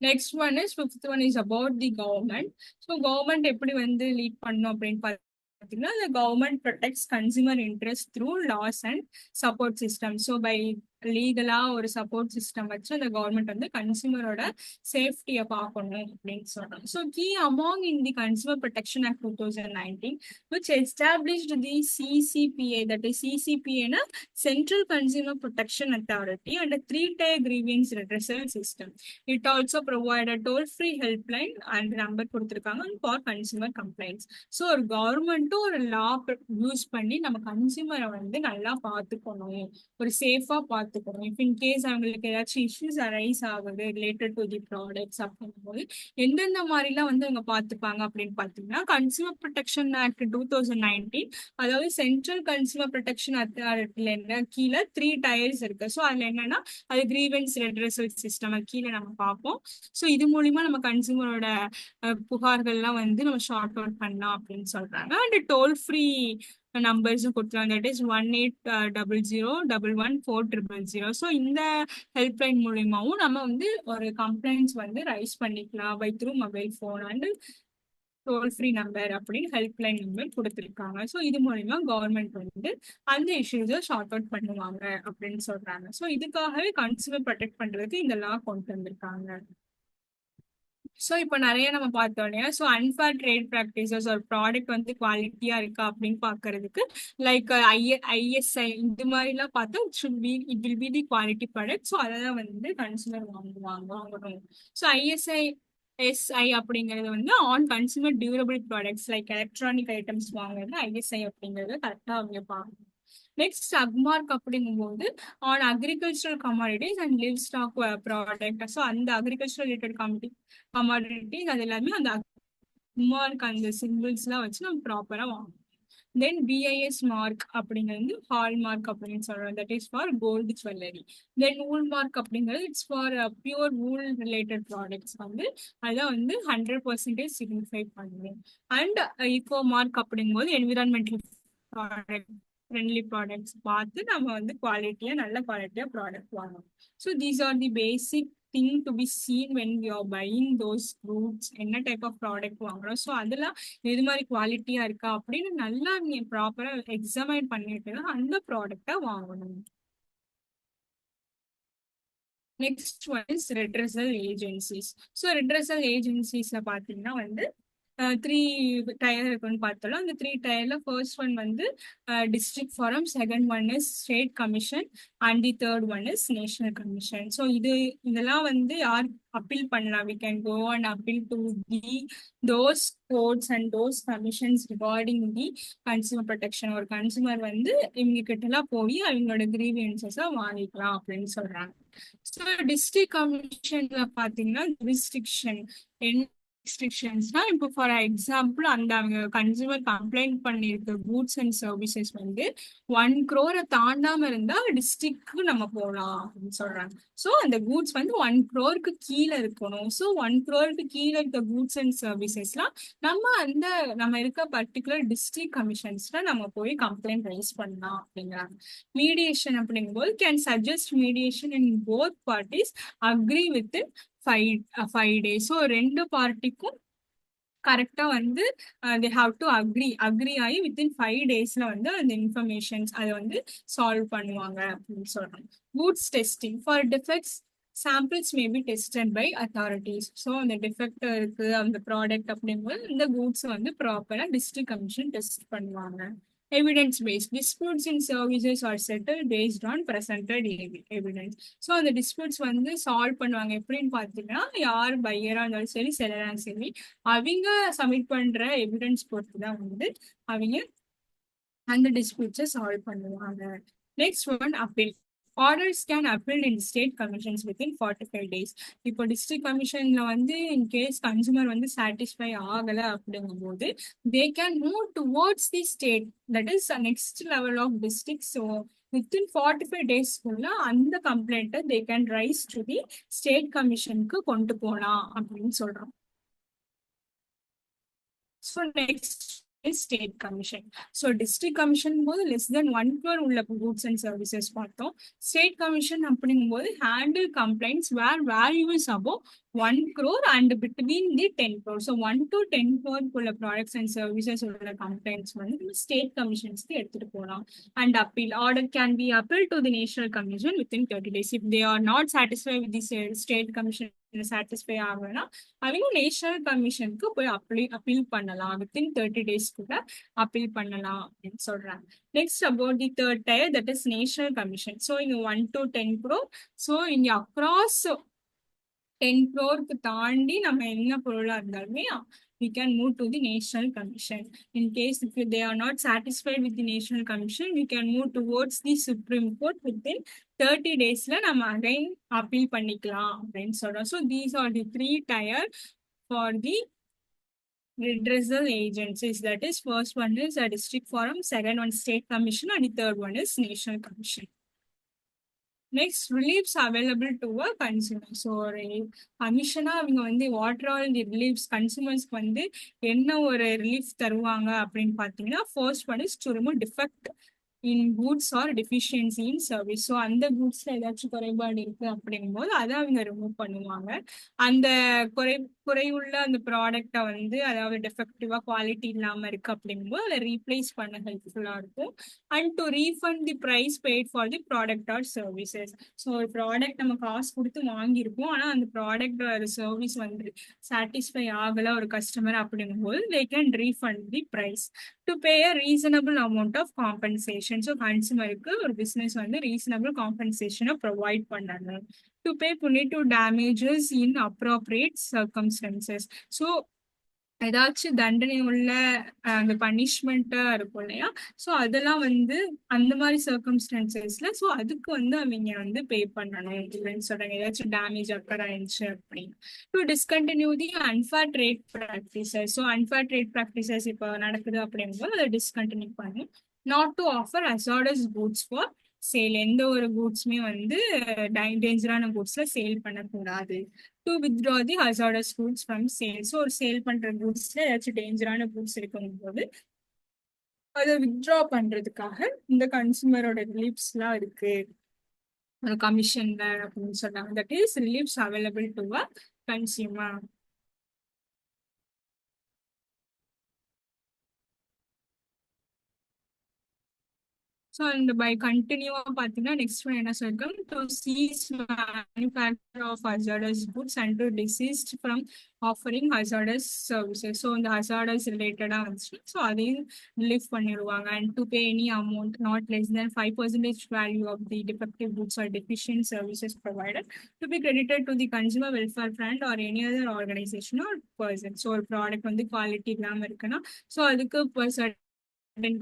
Next one is fifth one is about the government. So government எப்படி வந்து லீட் பண்ணும் அப்படின்னு பார்த்தீங்கன்னா the government protects consumer interest through laws and support systems. So by லீகலா ஒரு சப்போர்ட் சிஸ்டம் வச்சு அந்த கவர்மெண்ட் வந்து கன்சியூமரோட சேஃப்டியை பார்க்கணும் அப்படின்னு சொல்றாங்க. So key among in the consumer protection act 2019 which established the CCPA, that is CCPA Central Consumer Protection Authority, and a 3-tier grievance redressal system. It also provided toll-free helpline and number கொடுத்திருக்காங்க for consumer complaints. ஸோ ஒரு கவர்மெண்ட்டும் ஒரு லா யூஸ் பண்ணி நம்ம கன்சியூமரை வந்து நல்லா பார்த்துக்கணும், ஒரு சேஃபா பார்த்துக்கணும். இஃப் இன் கேஸ் அவங்களுக்கு ஏதாச்சும் இஷ்யூஸ் அரைஸ் ஆகுது ரிலேட்டட் டு தி ப்ராடக்ட்ஸ் அப்படிங்கும்போது எந்தெந்த மாதிரிலாம் வந்து அவங்க பார்த்துப்பாங்க அப்படின்னு பார்த்தீங்கன்னா கன்சியூமர் ப்ரொடெக்ஷன் ஆக்ட் 2019, அதாவது சென்ட்ரல் கன்சியூமர் ப்ரொடெக்ஷன் அத்தாரிட்டில என்ன கீழே 3 டயர்ஸ் இருக்கு. ஸோ அதுல என்னன்னா அது கிரீவன்ஸ் ரெட்ரஸல் சிஸ்டம் கீழே நம்ம பார்ப்போம். ஸோ இது மூலியமா நம்ம கன்சியூமரோட புகார்கள்லாம் வந்து நம்ம ஷார்ட் அவுட் பண்ணலாம் அப்படின்னு சொல்றாங்க. அண்ட் டோல் ஃப்ரீ நம்பர்ஸும் கொடுத்துருவாங்க. That is 1800114000. ஸோ இந்த ஹெல்ப்லைன் மூலியமாவும் நம்ம வந்து ஒரு கம்ப்ளைண்ட்ஸ் வந்து ரைஸ் பண்ணிக்கலாம் by through mobile phone and toll free number அப்படின்னு ஹெல்ப்லைன் நம்பர் கொடுத்துருக்காங்க. ஸோ இது மூலியமா கவர்மெண்ட் வந்து அந்த இஷ்யூஸை ஷார்ட் அவுட் பண்ணுவாங்க அப்படின்னு சொல்றாங்க. ஸோ இதுக்காகவே கன்சியூமர் ப்ரொடெக்ட் பண்றதுக்கு இந்த லா கொண்டு வந்திருக்காங்க. ஸோ இப்போ நிறைய நம்ம பார்த்தோம் இல்லையா. ஸோ அன்ஃபேர் ட்ரேட் ப்ராக்டிசஸ் ஒரு ப்ராடக்ட் வந்து குவாலிட்டியா இருக்கா அப்படின்னு பார்க்கறதுக்கு லைக் ISI இந்த மாதிரிலாம் பார்த்தா it will be the quality product. So அதை தான் வந்து கன்சூமர் வாங்கணும். ஸோ ISI அப்படிங்கிறது வந்து on consumer durable products like electronic items வாங்குறது ISI அப்படிங்கிறது கரெக்டாக அவங்க பார்க்கணும். நெக்ஸ்ட் அக்மார்க் அப்படிங்கும்போது on agricultural commodities and live stock product. So அந்த அக்ரிகல்ச்சரல் ரிலேட்டட் கமாடிட்டிஸ் அது எல்லாமே அந்த அக்மார்க் அந்த சிம்பிள்ஸ்லாம் வச்சு நம்ம ப்ராப்பரா வாங்கணும். தென் பிஐஎஸ் மார்க் அப்படிங்கிறது ஹால் மார்க் அப்படின்னு சொல்றோம், that is for gold jewellery. Then wool mark அப்படிங்கிறது it's for pure wool related products வந்து அதான் வந்து 100% சிக்னிஃபை பண்ணுவோம். அண்ட் ஈகோ மார்க் அப்படிங்கும்போது என்விரான்மெண்டல் ப்ராடக்ட் ஃப்ரெண்ட்லி ப்ராடக்ட்ஸ் பார்த்து நம்ம வந்து குவாலிட்டியா நல்ல குவாலிட்டியா ப்ராடக்ட் வாங்கணும். So these are the basic thing to be seen when you are buying those fruits. என்ன டைப் ஆஃப் ப்ராடக்ட் வாங்குறோம், ஸோ அதெல்லாம் எது மாதிரி குவாலிட்டியா இருக்கா அப்படின்னு நல்லா நீ ப்ராப்பரா எக்ஸாமைன் பண்ணிட்டு தான் அந்த ப்ராடக்டை வாங்கணும். Next one is redressal agencies. So redressal ஏஜென்சிஸ்ல பார்த்தீங்கன்னா வந்து த்ரீ டயர் இருக்குன்னு பார்த்தோம். அந்த த்ரீ டயர்ல ஃபர்ஸ்ட் ஒன் வந்து district forum, second one is state commission and the third one is national commission. So இதெல்லாம் வந்து யார் அப்பீல் பண்ணலாம்? We can go and appeal to the those courts and those commissions regarding the consumer protection. ஒரு கன்சூமர் வந்து இவங்க கிட்டலாம் போய் அவங்களோட கிரீவியன்சஸை வாங்கிக்கலாம் அப்படின்னு சொல்றாங்க. ஸோ டிஸ்ட்ரிக்ட் கமிஷன்ல பார்த்தீங்கன்னா ஜூரிஸ்டிக்ஷன் ரெஸ்ட்ரிக்ஷன்ஸ்னா இப்போ ஃபார் எக்ஸாம்பிள் அந்த அவங்க கன்சூமர் கம்ப்ளைண்ட் பண்ணியிருக்க கூட்ஸ் அண்ட் சர்வீசஸ் வந்து 1 crore தாண்டாம இருந்தா டிஸ்ட்ரிக்ட்க்கு நம்ம போகலாம் அப்படின்னு சொல்றாங்க. ஸோ அந்த கூட்ஸ் வந்து 1 crore கீழே இருக்கணும். ஸோ 1 crore கீழே இருக்க கூட்ஸ் அண்ட் சர்வீசஸ்லாம் நம்ம இருக்க பர்டிகுலர் டிஸ்ட்ரிக்ட் கமிஷன்ஸ்ல நம்ம போய் கம்ப்ளைண்ட் ரைஸ் பண்ணலாம் அப்படிங்கிறாங்க. மீடியேஷன் அப்படிங்கும்போது can suggest mediation in both parties agree with 5 days. So ரெண்டு பார்ட்டிக்கும் கரெக்டா வந்து தே ஹாவ் டு அக்ரி ஆகி வித்தின் 5 daysல வந்து அந்த இன்ஃபர்மேஷன்ஸ் அதை வந்து சால்வ் பண்ணுவாங்க அப்படின்னு சொல்றாங்க. Goods testing for defects samples may be tested by authorities. So அந்த டிஃபெக்ட் இருக்கு அந்த ப்ராடக்ட் அப்படிங்கும்போது இந்த கூட்ஸ் வந்து ப்ராப்பரா டிஸ்ட்ரிக்ட் கமிஷன் டெஸ்ட் பண்ணுவாங்க. Evidence based disputes in services are settle based on presented evidence. So அந்த டிஸ்பியூட்ஸ் வந்து சால்வ் பண்ணுவாங்க எப்படின்னு பார்த்தீங்கன்னா, யார் பையரா இருந்தாலும் சரி செல்லரா சரி அவங்க சப்மிட் பண்ற எவிடன்ஸ் பொறுத்து தான் வந்து அவங்க அந்த டிஸ்பியூட்ஸை சால்வ் பண்ணுவாங்க. Next one appeal. Orders can appeal in state commissions within 45 days. இப்போ டிஸ்ட்ரிக்ட் கமிஷன்ல வந்து இன்கேஸ் கன்சூமர் வந்து சாட்டிஸ்ஃபை ஆகலை அப்படிங்கும்போது they can move towards the state, that is next level of district. So within 45 daysக்குள்ள அந்த கம்ப்ளைண்ட்டை they can raise to the state கமிஷனுக்கு கொண்டு போகலாம் அப்படின்னு சொல்றோம். So next state commission. So district commission போது less than 1 crore உள்ள கூட்ஸ் அண்ட் சர்வீசஸ் பார்த்தோம். ஸ்டேட் கமிஷன் அப்படிங்கும்போது handle complaints where value is above 1 crore and between the 10 crore. So 1 to 10 crore உள்ள ப்ராடக்ட்ஸ் அண்ட் சர்வீசஸ் உள்ள கம்ப்ளைண்ட்ஸ் வந்து ஸ்டேட் கமிஷன்ஸ்க்கு எடுத்துட்டு போகலாம். And appeal order can be appeal to the national commission within 30 days. If they are not satisfy with the state commission satisfy ஆகலைன்னா அவங்க நேஷனல் கமிஷனுக்கு போய் அப்பீல் பண்ணலாம். வித்தின் 30 days கூட அப்பீல் பண்ணலாம் அப்படின்னு சொல்றாங்க. Next about the third tyre, that is national commission. So இங்க 1 to 10 crore. ஸோ இங்க அக்ராஸ் 10 crore தாண்டி நம்ம என்ன பொருளா இருந்தாலுமே we can move to the national commission. In case if they are not satisfied with the national commission, we can move towards the Supreme Court within 30 daysல நம்ம again appeal பண்ணிக்கலாம் அப்படின்னு சொல்றோம். So these are the 3 tier for the redressal agencies. That is, first one is a district forum, second one state commission, and the third one is national commission. Next reliefs available to a consumer. So ஒரு கமிஷனா அவங்க வந்து வாட்டர் ஆல் தி ரிலீஃப்ஸ் கன்சூமர்ஸ்க்கு வந்து என்ன ஒரு ரிலீஃப் தருவாங்க அப்படின்னு பார்த்தீங்கன்னா, first one is to remove defect in goods or deficiency in service. So அந்த கூட்ஸ்ல ஏதாச்சும் குறைபாடு இருக்கு அப்படிங்கும்போது அதை அவங்க ரிமூவ் பண்ணுவாங்க. அந்த குறையுள்ள அந்த ப்ராடக்டை வந்து அதாவது டெஃபெக்டிவா குவாலிட்டி இல்லாம இருக்கு அப்படிங்கும்போது அதை ரீப்ளேஸ் பண்ண ஹெல்ப்ஃபுல்லா இருக்கும். And to refund the price paid for the product or services. So ஒரு ப்ராடக்ட் நம்ம காசு கொடுத்து வாங்கியிருப்போம், ஆனால் அந்த ப்ராடக்ட் சர்வீஸ் வந்து சாட்டிஸ்ஃபை ஆகலை ஒரு கஸ்டமர் அப்படிங்கும்போது they can refund the price to pay a reasonable amount of compensation. So கன்சூமருக்கு ஒரு பிஸ்னஸ் வந்து ரீசனபிள் காம்பன்சேஷனை ப்ரொவைட் பண்ணணும். To pay punitive damages in appropriate circumstances. So ஏதாச்சும் தண்டனை உள்ள அந்த பனிஷ்மெண்ட்டா இருக்கும் இல்லையா? ஸோ அதெல்லாம் வந்து அந்த மாதிரி சர்க்கம்ஸ்டான்சஸ்ல ஸோ அதுக்கு வந்து அவங்க வந்து பே பண்ணணும் அப்படின்னு சொல்றாங்க. ஏதாச்சும் டேமேஜ் அக்கர் ஆயிடுச்சு அப்படின்னு. To discontinue the unfair trade practices. So unfair trade practices இப்போ நடக்குது அப்படிங்கும்போது அதை டிஸ்கண்டினியூ பண்ணணும். Not to offer hazardous goods for sale. எந்த ஒரு கூட்ஸுமே வந்து டேஞ்சரான கூட்ஸ்ல சேல் பண்ணக்கூடாது. To withdraw the hazardous goods from sale. So ஒரு சேல் பண்ற கூட்ஸ்ல ஏதாச்சும் டேஞ்சரான கூட்ஸ் இருக்கும்போது அதை வித்ட்ரா பண்றதுக்காக இந்த கன்சூமரோட ரிலீஃப்ஸ் எல்லாம் இருக்கு ஒரு கமிஷன்ல அப்படின்னு சொன்னாங்க. That is reliefs available to a consumer. So இந்த பை கண்டினியூவா பார்த்தீங்கன்னா நெக்ஸ்ட் ஒன் என்ன சொல்லிருக்கோம், to cease manufacture of hazardous goods and to desist from offering hazardous services. So இந்த ஹசார்டஸ் ரிலேட்டடாக வந்துச்சு ஸோ அதையும் ரிலீஃப் பண்ணிடுவாங்க. And to pay any amount not less than 5% value of the defective goods or deficient services provided to be credited to the consumer welfare fund or any other organisation R person. So ஒரு ப்ராடக்ட் வந்து குவாலிட்டி இல்லாமல் இருக்குன்னா ஸோ அதுக்கு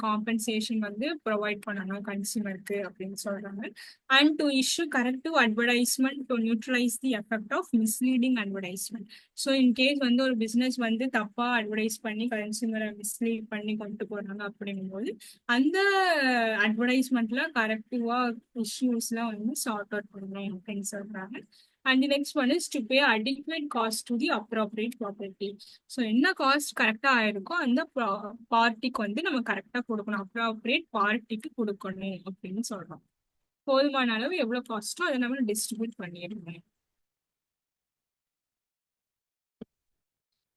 காம்பன்சேஷன் வந்து ப்ரொவைட் பண்ணணும் கன்சியூமருக்கு அப்படின்னு சொல்றாங்க. And to issue corrective advertisement to neutralise the effect of misleading advertisement. So in case வந்து ஒரு பிஸ்னஸ் வந்து தப்பா அட்வர்டைஸ் பண்ணி கன்சியூமரை மிஸ்லீட் பண்ணி கொண்டு போறாங்க அப்படிங்கும்போது அந்த அட்வர்டைஸ்மெண்ட்ல கரெக்டிவா இஷ்யூஸ்லாம் வந்து சார்ட் அவுட் பண்ணணும் அப்படின்னு சொல்றாங்க. And the next one is to pay adequate cost to the appropriate property. So என்ன காஸ்ட் கரெக்டா ஆயிருக்கோ அந்த பார்ட்டிக்கு வந்து நம்ம கரெக்டா கொடுக்கணும். அப்ராப்ரியேட் பார்ட்டிக்கு கொடுக்கணும் அப்படின்னு சொல்றோம். போதுமான அளவு எவ்வளவு காஸ்டோ அதை நம்ம டிஸ்ட்ரிபியூட் பண்ணிடணும்.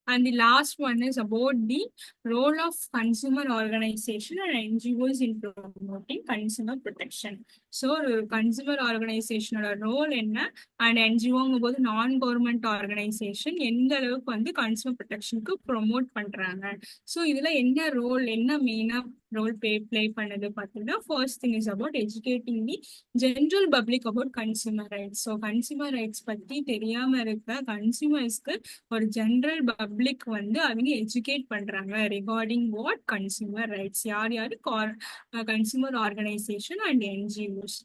And the last one is about the role of consumer organization and NGOs in promoting consumer protection. So, consumer organization role என்ன and NGO போது நான் கவர்மெண்ட் ஆர்கனைசேஷன் எந்த அளவுக்கு வந்து கன்சூமர் ப்ரொடெக்ஷனுக்கு ப்ரொமோட் பண்றாங்க. ஸோ இதுல என்ன ரோல் என்ன மெயினா ரோல் பிளே பண்ணது பார்த்தீங்கன்னா first thing is about educating the general public about consumer rights. So consumer rights பத்தி தெரியாம இருக்க கன்சூமர்ஸ்க்கு ஒரு ஜென்ரல் பப்ளிக் வந்து அவங்க எஜுகேட் பண்றாங்க ரிகார்டிங் வாட் கன்சூமர் ரைட்ஸ். யார் யாரு consumer organisation and NGOs.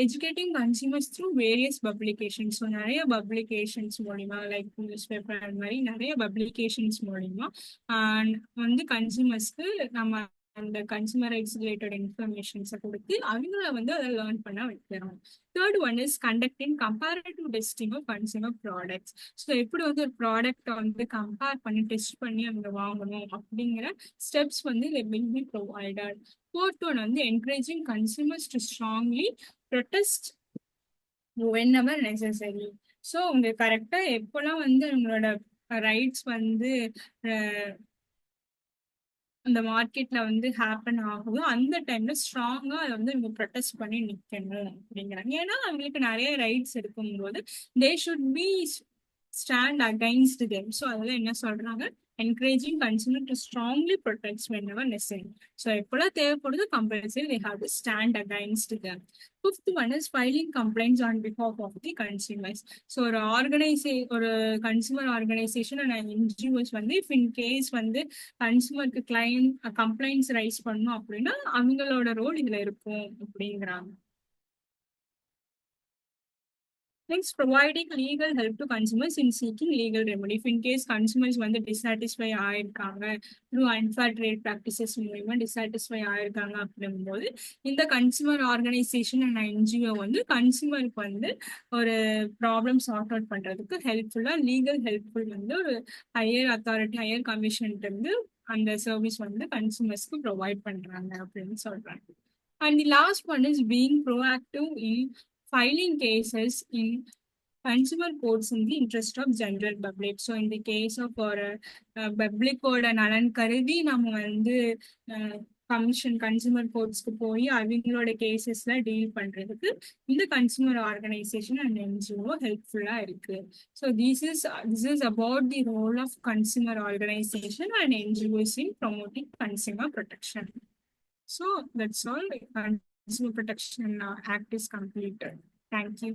educating consumers through various publications. So நிறைய பப்ளிகேஷன்ஸ் மூலிமா லைக் நியூஸ் பேப்பர் அந்த மாதிரி நிறைய பப்ளிகேஷன்ஸ் மூலிமா வந்து கன்சூமர்ஸ்க்கு நம்ம அந்த கன்சூமர் ரைட்ஸ் ரிலேட்டட் இன்ஃபர்மேஷன்ஸை கொடுத்து அவங்கள வந்து அதை லேர்ன் பண்ண வைக்கிறோம். Third one is conducting comparative testing of consumer products. So எப்படி வந்து ஒரு ப்ராடக்டை வந்து கம்பேர் பண்ணி டெஸ்ட் பண்ணி அவங்க வாங்கணும் அப்படிங்கிற ஸ்டெப்ஸ் வந்து will be provided. Fourth one வந்து encouraging consumers to strongly protest whenever necessary. So உங்க கரெக்டா எப்போல்லாம் வந்து உங்களோட ரைட்ஸ் வந்து அந்த மார்க்கெட்ல வந்து ஹேப்பன் ஆகுதோ அந்த டைம்ல ஸ்ட்ராங்கா அதை வந்து இவங்க ப்ரொடெஸ்ட் பண்ணி நிக்கணும் அப்படிங்கிறாங்க. ஏன்னா அவங்களுக்கு நிறைய ரைட்ஸ் இருக்கும்போது they should be stand against them. So அதெல்லாம் என்ன சொல்றாங்க, encouraging consumer to strongly protect whenever necessary. So எப்போல்லாம் தேவைப்படுது compulsory they have to stand against them. Fifth one is filing complaints on behalf of the consumers. So ஒரு கன்சூமர் ஆர்கனைசேஷன் அண்ட் என்ஜிஓஸ் வந்து இஃப் இன் கேஸ் வந்து கன்சூமருக்கு கம்ப்ளைண்ட்ஸ் ரைஸ் பண்ணணும் அப்படின்னா அவங்களோட ரோல் இதுல இருக்கும் அப்படிங்கிறாங்க. Next, providing legal help to consumers in seeking legal remedy. If in case consumers வந்து டிசாட்டிஸ்ஃபை ஆயிருக்காங்க த்ரூ அன்ஃபேர் ட்ரேட் ப்ராக்டிசஸ் மூலமா டிசாட்டிஸ்ஃபை ஆயிருக்காங்க அப்படிங்கும்போது இந்த கன்சூமர் ஆர்கனைசேஷன் அண்ட் என்ஜிஓ வந்து கன்சூமருக்கு வந்து ஒரு ப்ராப்ளம் சார்ட் அவுட் பண்றதுக்கு ஹெல்ப்ஃபுல்லா லீகல் ஹெல்ப்ஃபுல் வந்து ஒரு ஹையர் அத்தாரிட்டி ஹையர் கமிஷன்ட்டு இருந்து அந்த சர்வீஸ் வந்து கன்சூமர்ஸ்க்கு ப்ரொவைட் பண்றாங்க அப்படின்னு சொல்றாங்க. And the last one is being proactive in filing cases in consumer courts in the interest of general public. So in the case of ஒரு பப்ளிக்கோட நலன் கருதி நம்ம வந்து கன்சூமர் கோர்ட்ஸ்க்கு போய் அவங்களோட கேசஸ்ல டீல் பண்றதுக்கு இந்த கன்சூமர் ஆர்கனைசேஷன் அண்ட் என்ஜிஓ ஹெல்ப்ஃபுல்லா இருக்கு. So this is about the role of consumer organization and NGOs in promoting consumer protection. So that's all. Consumer Protection Act is completed. Thank you.